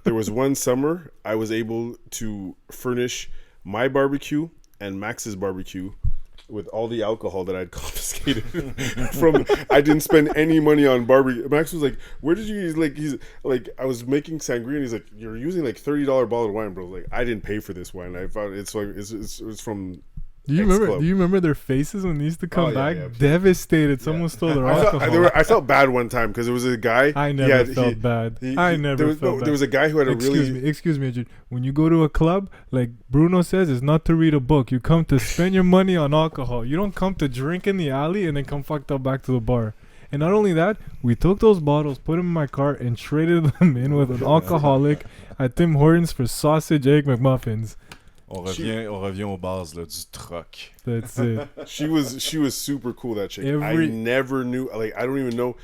There was one summer I was able to furnish my barbecue and Max's barbecue with all the alcohol that I'd confiscated from. I didn't spend any money on barbecue. Max was like, where did you, he's like, I was making sangria and he's like, you're using like $30 bottle of wine, bro. Like, I didn't pay for this wine. I found it's from Do you remember their faces when they used to come back? Yeah. Devastated. Someone stole their alcohol. I felt bad one time because there was a guy. I never felt bad. There was a guy who had Excuse me, Adrian. When you go to a club, like Bruno says, it's not to read a book. You come to spend your money on alcohol. You don't come to drink in the alley and then come fucked up back to the bar. And not only that, we took those bottles, put them in my car, and traded them in with an alcoholic at Tim Hortons for sausage egg McMuffins. On revient aux bases là, du troc. That's it. She was super cool, that chick. I never knew, like, I don't even know.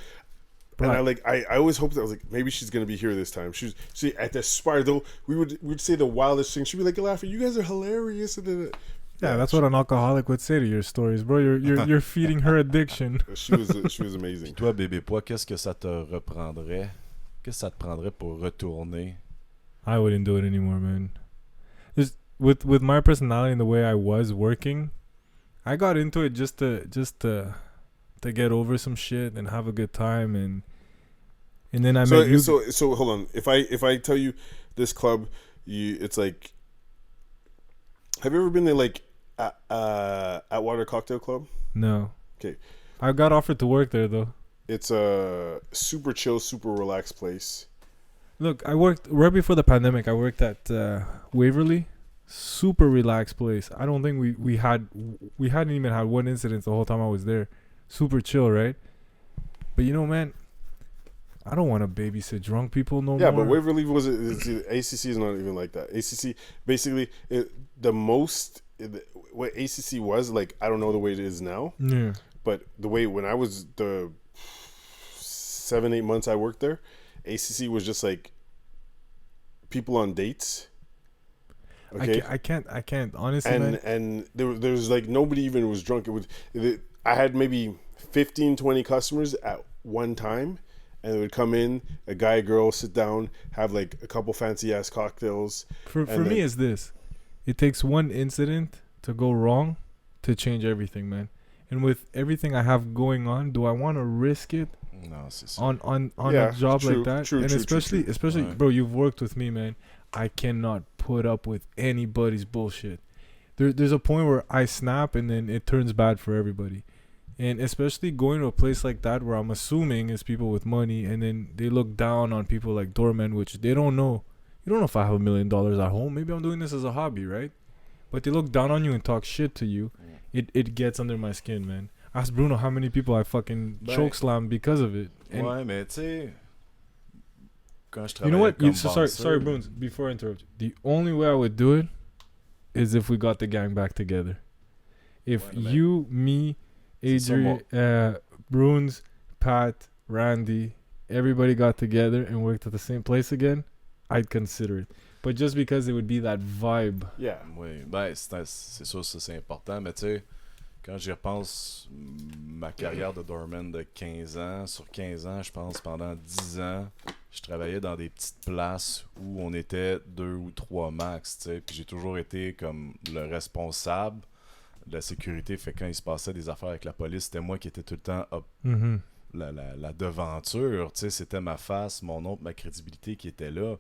And I always hoped that I was like, maybe she's gonna be here this time. She at the Spire though. We'd say the wildest thing. She'd be like laughing. You guys are hilarious. Yeah, that's what an alcoholic would say to your stories, bro. You're feeding her addiction. She was amazing. Puis toi, bébé pois, qu'est-ce que ça te reprendrait? Qu'est-ce que ça te prendrait pour retourner? I wouldn't do it anymore, man. Just with my personality and the way I was working, I got into it just to get over some shit and have a good time, and And then I met you. So hold on. If I tell you this club, it's like. Have you ever been there like at Water Cocktail Club? No. Okay. I got offered to work there though. It's a super chill, super relaxed place. Look, I worked right before the pandemic. I worked at Waverly. Super relaxed place. I don't think we hadn't even had one incident the whole time I was there. Super chill, right? But you know, man, I don't want to babysit drunk people no more. Yeah, but Waverly ACC is not even like that. ACC basically what ACC was like. I don't know the way it is now. Yeah. But the way when I was the 7-8 months I worked there, ACC was just like people on dates. Okay, I can't honestly. And there was like nobody even was drunk. I had maybe 15-20 customers at one time, and it would come in, a guy, a girl, sit down, have like a couple fancy ass cocktails. For me, it's this: it takes one incident to go wrong to change everything, man. And with everything I have going on, do I want to risk it? No, c'est on a job like that? True, especially, right. Bro, you've worked with me, man. I cannot put up with anybody's bullshit. There's a point where I snap and then it turns bad for everybody. And especially going to a place like that where I'm assuming it's people with money, and then they look down on people like doormen, which they don't know. You don't know if I have $1 million at home. Maybe I'm doing this as a hobby, right? But they look down on you and talk shit to you. It gets under my skin, man. Ask Bruno how many people I fucking chokeslam because of it. And ouais, mais tu sais, quand je travaillais you know what? comme Sorry, Bruns. Before I interrupt, the only way I would do it is if we got the gang back together. If you, me, Adrian, Bruns, Pat, Randy, everybody got together and worked at the same place again, I'd consider it. But just because it would be that vibe. Yeah. Oui, ben c'est sûr, ça c'est important, mais tu sais, quand j'y repense, ma carrière de doorman de 15 ans, sur 15 ans, je pense pendant 10 ans, je travaillais dans des petites places où on était 2 ou 3 max, tu sais, puis j'ai toujours été comme le responsable de la sécurité. Fait quand il se passait des affaires avec la police, c'était moi qui étais tout le temps la devanture, tu sais, c'était ma face, mon nom, ma crédibilité qui était là.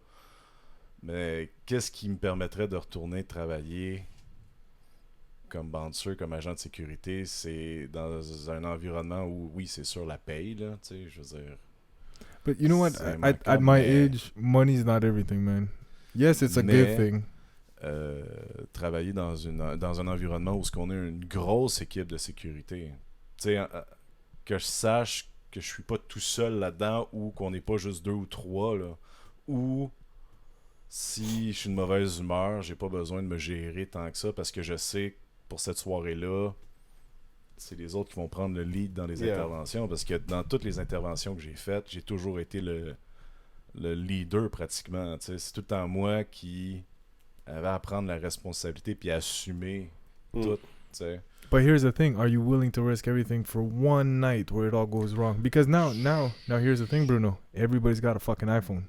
Mais qu'est-ce qui me permettrait de retourner travailler comme bouncer, comme agent de sécurité? C'est dans un environnement où, oui, c'est sûr, la paye, là, tu sais, je veux dire. But you know what? At my age, money's not everything, man. Yes, it's a good thing. Travailler dans un environnement où on a une grosse équipe de sécurité. Tu sais, que je sache que je suis pas tout seul là-dedans, ou qu'on n'est pas juste 2 ou 3, là, ou si je suis de mauvaise humeur, j'ai pas besoin de me gérer tant que ça, parce que je sais que pour cette soirée-là, c'est les autres qui vont prendre le lead dans les interventions, parce que dans toutes les interventions que j'ai faites, j'ai toujours été le leader pratiquement. Tu sais, c'est tout le temps moi qui avait à prendre la responsabilité puis à assumer tout. Tu sais. But here's the thing: are you willing to risk everything for one night where it all goes wrong? Because now, here's the thing, Bruno. Everybody's got a fucking iPhone.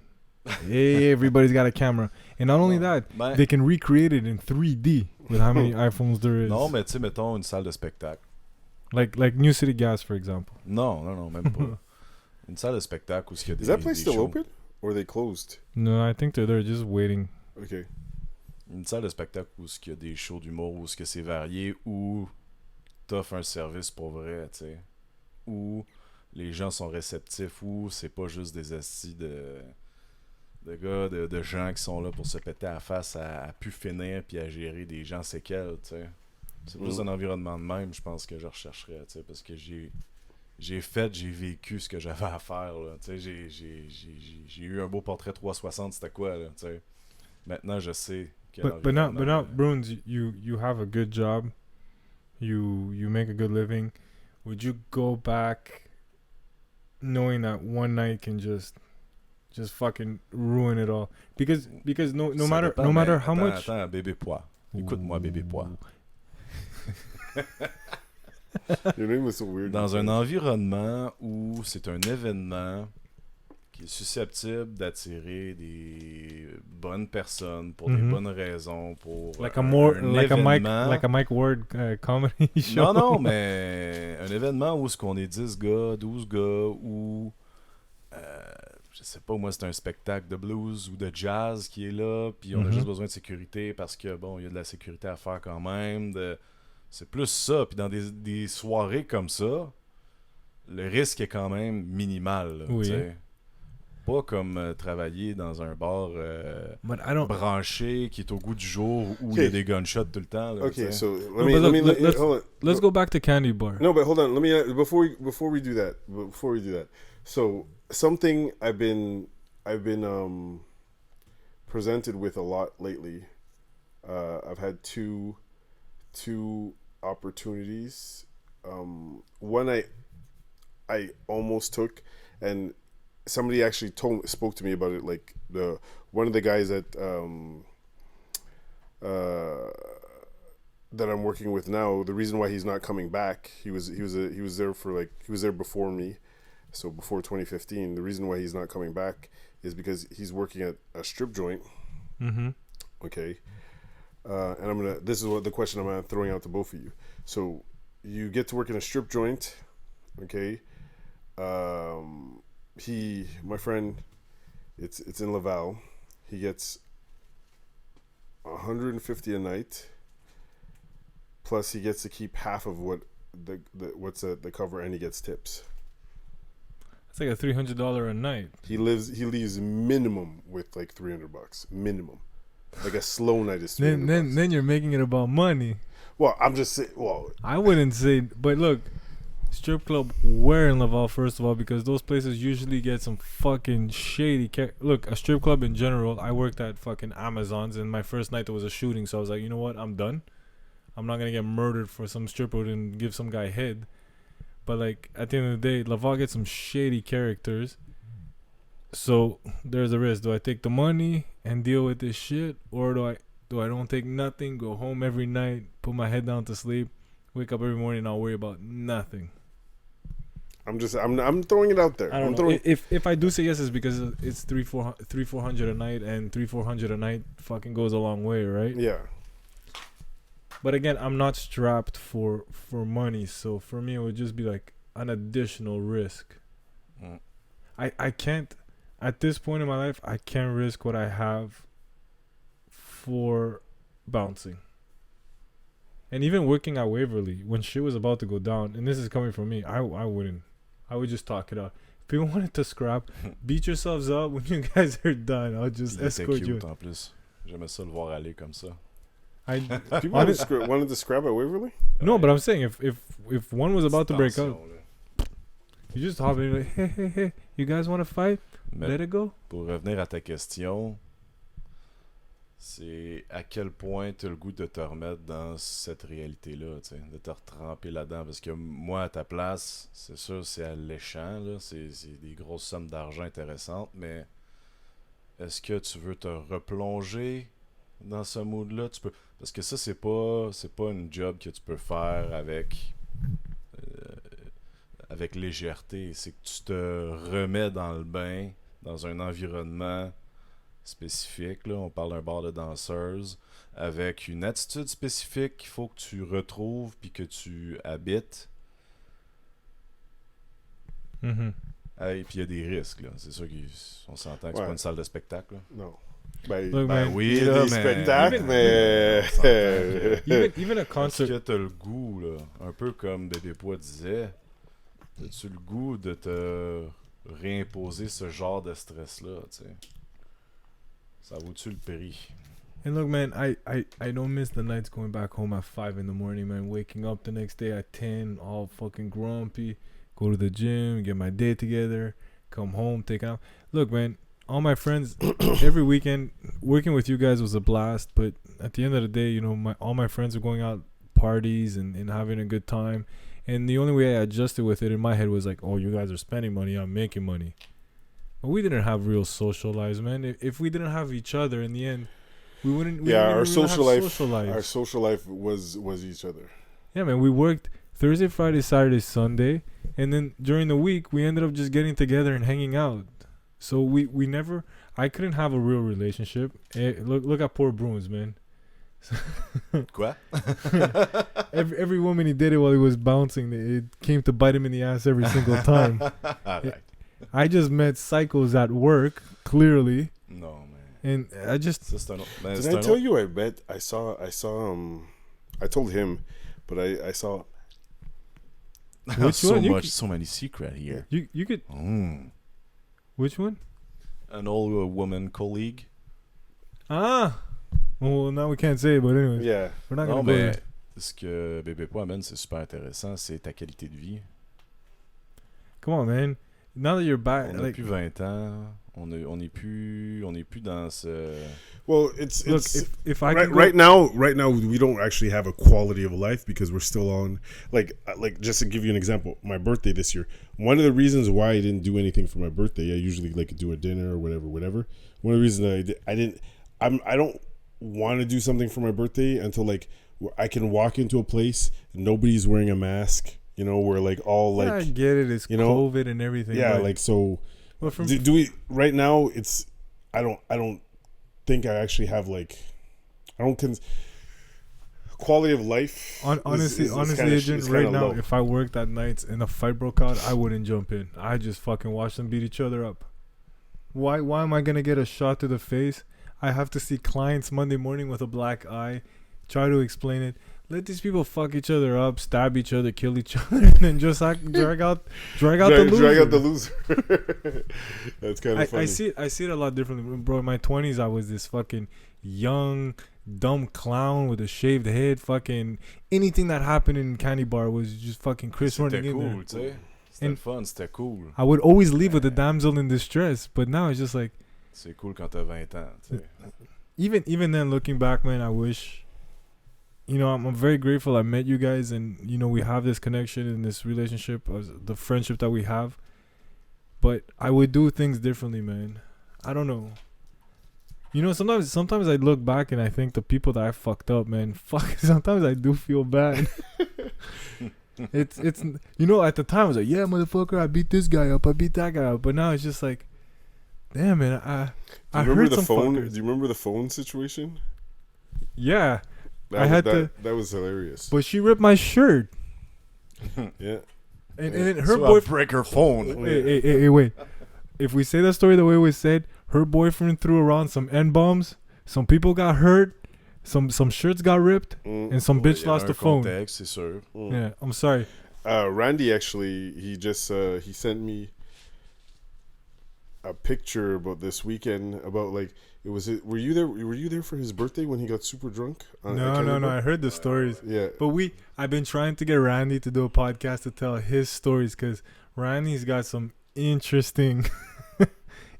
Everybody's got a camera, and not only that, they can recreate it in 3D with how many iPhones there is. Non, mais tu sais, mettons une salle de spectacle. Like New City Gas, for example. Non, même pas. Une salle de spectacle où il y a des. Is that place still shows. open, or are they closed? No, I think they're just waiting. Okay. Une salle de spectacle où il y a des shows d'humour, où c'est varié, où t'offres un service pour vrai, tu sais. Où les gens sont réceptifs, où c'est pas juste des astis de gars, de gens qui sont là pour se péter à la face à pu finir puis à gérer des gens séquelles, tu sais. C'est plus un environnement de même, je pense, que je rechercherais, tu sais, parce que j'ai vécu ce que j'avais à faire, là, tu sais, j'ai eu un beau portrait 360, c'était quoi, là, tu sais. Maintenant, je sais. But now, Bruns, you have a good job. You make a good living. Would you go back knowing that one night can just fucking ruin it all? Because no matter how much. Attends, bébé pois. Écoute-moi, bébé pois. Your name was so weird. Dans un environnement où c'est un événement qui est susceptible d'attirer des bonnes personnes pour des bonnes raisons, pour like a Mike Ward comedy show. Non, mais un événement où on est 10 gars, 12 gars, où je sais pas, moi, c'est un spectacle de blues ou de jazz qui est là, puis on a juste besoin de sécurité parce que, bon, il y a de la sécurité à faire quand même. C'est plus ça. Puis dans des soirées comme ça, le risque est quand même minimal. Là, Oui. t'sais. Pas comme travailler dans un bar But I don't. branché qui est au goût du jour où il y a des gunshots tout le temps. Là, Okay, t'sais. so No, but look, hold on. Let's go back to Candy Bar. No, but hold on. Let me before we do that. So something I've been presented with a lot lately. I've had two opportunities. One I almost took, and somebody actually spoke to me about it. Like one of the guys that I'm working with now, the reason why he's not coming back, he was there before me, so before 2015. The reason why he's not coming back is because he's working at a strip joint. Mm-hmm. Okay, and this is what the question I'm throwing out to both of you. So you get to work in a strip joint, okay? My friend, it's in Laval. He gets $150 a night. Plus, he gets to keep half of what the cover, and he gets tips. It's like a $300 a night. He leaves minimum with like $300 minimum. Like a slow night is $300. Then you're making it about money. Well, I'm just saying. Well, I wouldn't say, but look, strip club where in Laval, first of all, because those places usually get some fucking shady. Look, a strip club in general. I worked at fucking Amazon's, and my first night there was a shooting, so I was like, you know what, I'm done. I'm not gonna get murdered for some stripper and give some guy head. But like at the end of the day, Laval gets some shady characters. So there's a risk. Do I take the money and deal with this shit, or do I don't take nothing, go home every night, put my head down to sleep, wake up every morning and I'll worry about nothing? I'm throwing it out there. I don't know. If I do say yes, it's because it's 300-400 a night, and 300-400 a night fucking goes a long way, right? Yeah. But again, I'm not strapped for money, so for me it would just be like an additional risk. Mm. I can't, at this point in my life, I can't risk what I have for bouncing. And even working at Waverly, when shit was about to go down, and this is coming from me, I wouldn't. I would just talk it out. If people wanted to scrap, beat yourselves up when you guys are done. I'll just escort you. En plus. J'aimais ça le voir aller comme ça. People wanted to scrap at Waverly? No, but I'm saying if one was about to break up, you just hop in like, hey, you guys want to fight? Mais let it go. Pour revenir à ta question, c'est à quel point tu as le goût de te remettre dans cette réalité-là, de te retremper là-dedans. Parce que moi, à ta place, c'est sûr, c'est alléchant, là, c'est des grosses sommes d'argent intéressantes, mais est-ce que tu veux te replonger dans ce mood-là? Tu peux... Parce que ça, c'est pas une job que tu peux faire avec légèreté. C'est que tu te remets dans le bain, dans un environnement spécifique. Là. On parle d'un bar de danseuses, avec une attitude spécifique qu'il faut que tu retrouves puis que tu habites. Mm-hmm. Et puis il y a des risques. Là. C'est sûr qu'on s'entend que c'est pas une salle de spectacle. Là. Non. Oui, il y a là, des spectacles, mais... even a concert. Est-ce que t'as le goût, là, un peu comme Bébé Pois disait, as-tu le goût de te réimposer ce genre de stress-là, tu sais? Ça vaut-tu le prix? And look, man, I don't miss the nights going back home at 5 in the morning, man. Waking up the next day at 10, all fucking grumpy. Go to the gym, get my day together, come home, take out. Look, man, all my friends, every weekend, working with you guys was a blast. But at the end of the day, you know, all my friends are going out parties and having a good time. And the only way I adjusted with it in my head was like, oh, you guys are spending money, I'm making money. But we didn't have real social lives, man. If we didn't have each other in the end, we wouldn't. Our social life was each other. Yeah, man. We worked Thursday, Friday, Saturday, Sunday, and then during the week we ended up just getting together and hanging out. So we never. I couldn't have a real relationship. Look at poor Bruns, man. Quoi? every woman he dated while he was bouncing, it came to bite him in the ass every single time. I just met psychos at work, clearly, Non, mais. and I just Ça, c'est un autre. Ben, Did c'est I un tell autre. you I saw I told him, but I saw Which so one? You much, so many secret here. you could which one? An old woman colleague. Ah, well now we can't say it, but anyway, yeah. we're not Non, gonna go mais there. ce que Bébé Pois amène, c'est super intéressant, c'est ta qualité de vie. Come on, man. Now that you're back, On a like, plus 20 ans, on est plus dans ce... Well, it's look, if I right, can go, right now we don't actually have a quality of life because we're still on like just to give you an example, my birthday this year, one of the reasons why I didn't do anything for my birthday, I usually like do a dinner or whatever. One of the reasons I don't want to do something for my birthday until like I can walk into a place and nobody's wearing a mask, you know, where like all like I get it, it's you know, COVID and everything. yeah, but, like so but from do we right now it's I don't think I actually have like quality of life. honestly, Adrian, right now, if I worked at nights and a fight broke out, I wouldn't jump in. I just fucking watch them beat each other up. Why am I gonna get a shot to the face? I have to see clients Monday morning with a black eye, try to explain it. Let these people fuck each other up, stab each other, kill each other, and then just like drag out the loser. Drag out the loser. That's kind of funny. I see it a lot differently, bro. In my 20s, I was this fucking young, dumb clown with a shaved head. Fucking anything that happened in Candy Bar was just fucking Chris running C'était in there. cool, tu sais. C'était And- fun, c'était cool. I would always leave with a damsel in distress, but now it's just like C'est cool quand t'as 20 ans, tu sais. even then, looking back, man, I wish. You know, I'm very grateful I met you guys, and you know we have this connection and this relationship, the friendship that we have. But I would do things differently, man. I don't know. You know, sometimes I look back and I think the people that I fucked up, man. Fuck. Sometimes I do feel bad. it's you know, at the time I was like, yeah, motherfucker, I beat this guy up, I beat that guy up. But now it's just like, damn, man, I remember heard the some phone? fuckers. Do you remember the phone situation? Yeah, That was hilarious. but she ripped my shirt, Yeah. and then her So I boyfriend. break her phone. Hey, wait. If we say that story the way we said, her boyfriend threw around some N-bombs, some people got hurt, some shirts got ripped, and some Ouais, bitch il y avait lost un the phone. contexte, c'est sûr. Yeah, I'm sorry. Randy actually, he just he sent me a picture about this weekend about like were you there for his birthday when he got super drunk? No. I heard the stories. Yeah. But I've been trying to get Randy to do a podcast to tell his stories because Randy's got some interesting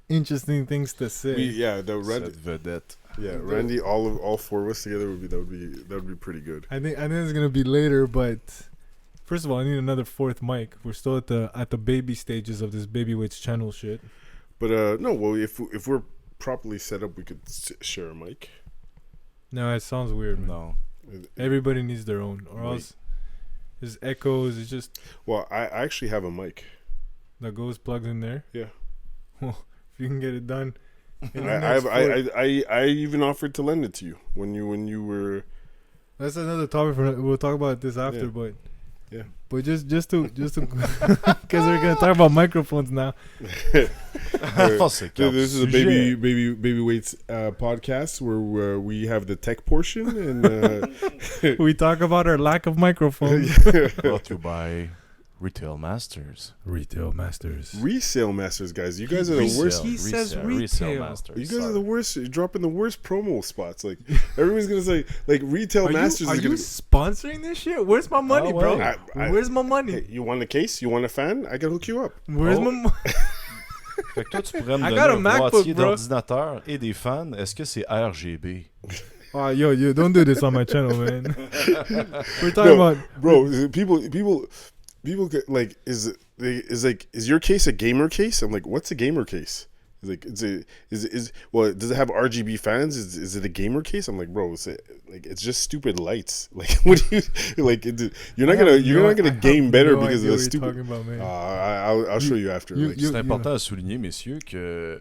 things to say. The Randy. Cette vedette. Yeah, Randy. All four of us together that would be pretty good. I think it's gonna be later, but first of all, I need another fourth mic. We're still at the baby stages of this Babyweights channel shit. But no, well, if we're properly set up, we could share a mic. No, it sounds weird, man. Non. Everybody needs their own, or else there's echoes. It's just Well, I actually have a mic. that goes plugged in there. Yeah. Well, if you can get it done. in the I next four- I even offered to lend it to you when you were. That's another topic we'll talk about this after, Yeah. but Yeah. But just to because we're gonna talk about microphones now. Oh, c'est quel This is a sujet. Babyweights podcast where we have the tech portion and We talk about our lack of microphones. Brought to you by Retail Masters. Retail masters. resale masters, guys. You guys are the Resale, worst. He says resale retail. Masters. You guys are the worst. You're dropping the worst promo spots. Like everyone's gonna say, like retail masters. Are is you gonna, sponsoring this shit? Where's my money, Oh, bro? wait. Where's my money? Hey, you want a case? You want a fan? I can hook you up. Where's Oh. my money? Fait que toi, tu pourrais me I donner got a un MacBook, boîtier bro. d'ordinateur et des fans. Est-ce que c'est RGB? Oh, yo, don't do this on my channel, man. We're talking about. Bro, people get, like is your case a gamer case? I'm like, what's a gamer case? He's like, does it have RGB fans? Is it a gamer case? I'm like, bro, it's just stupid lights. Like, what do you like? You're not gonna game better because of the stupid. About, man. I'll show you after. Like, C'est important à souligner, messieurs, que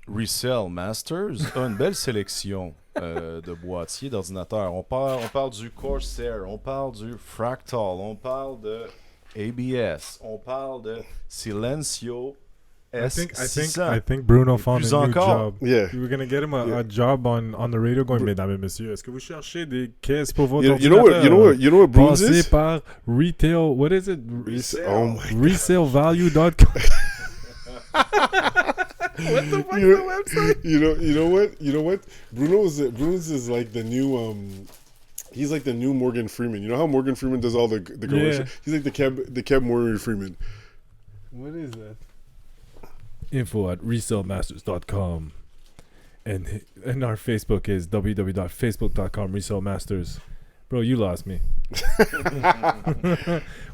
Resale Masters a une belle sélection de boîtiers d'ordinateurs. On parle du Corsair, on parle du Fractal, on parle de ABS, on parle de Silencio, I S600. think Bruno found Plus a new encore. job. Yeah. We were gonna get him a job on the radio going, mesdames et messieurs, est-ce que vous cherchez des caisses pour votre You know what Bruns Passez is? par retail, what is it? Oh my Resalevalue.com. What the fuck's the website? You know what? Bruns is like the new he's like the new Morgan Freeman. You know how Morgan Freeman does all the commercial? Yeah. He's like the Kev Morgan Freeman. What is that? Info at resellemasters.com. And our Facebook is www.facebook.com resellemasters. Bro, you lost me.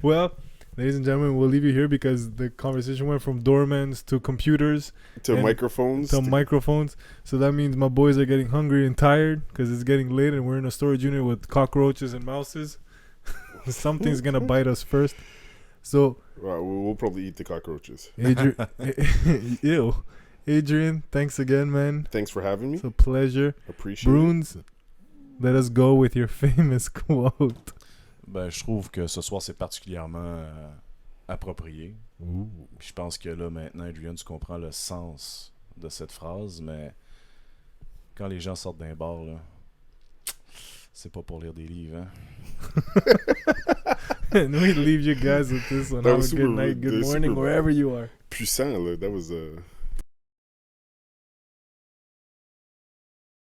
Well, ladies and gentlemen, we'll leave you here because the conversation went from doormans to computers To microphones. to microphones. So that means my boys are getting hungry and tired because it's getting late and we're in a storage unit with cockroaches and mouses. Something's going to bite us first. So, we'll probably eat the cockroaches. Ew. Adrian, thanks again, man. Thanks for having me. It's a pleasure. Appreciate it. Bruns, let us go with your famous quote. Ben, je trouve que ce soir, c'est particulièrement approprié. Ooh. Puis je pense que là, maintenant, Adrian, tu comprends le sens de cette phrase, mais quand les gens sortent d'un bar, là, c'est pas pour lire des livres, hein? And we leave you guys with this one. That Have was a good super- night, good that's morning, super- wherever you are. Puissant, là. That was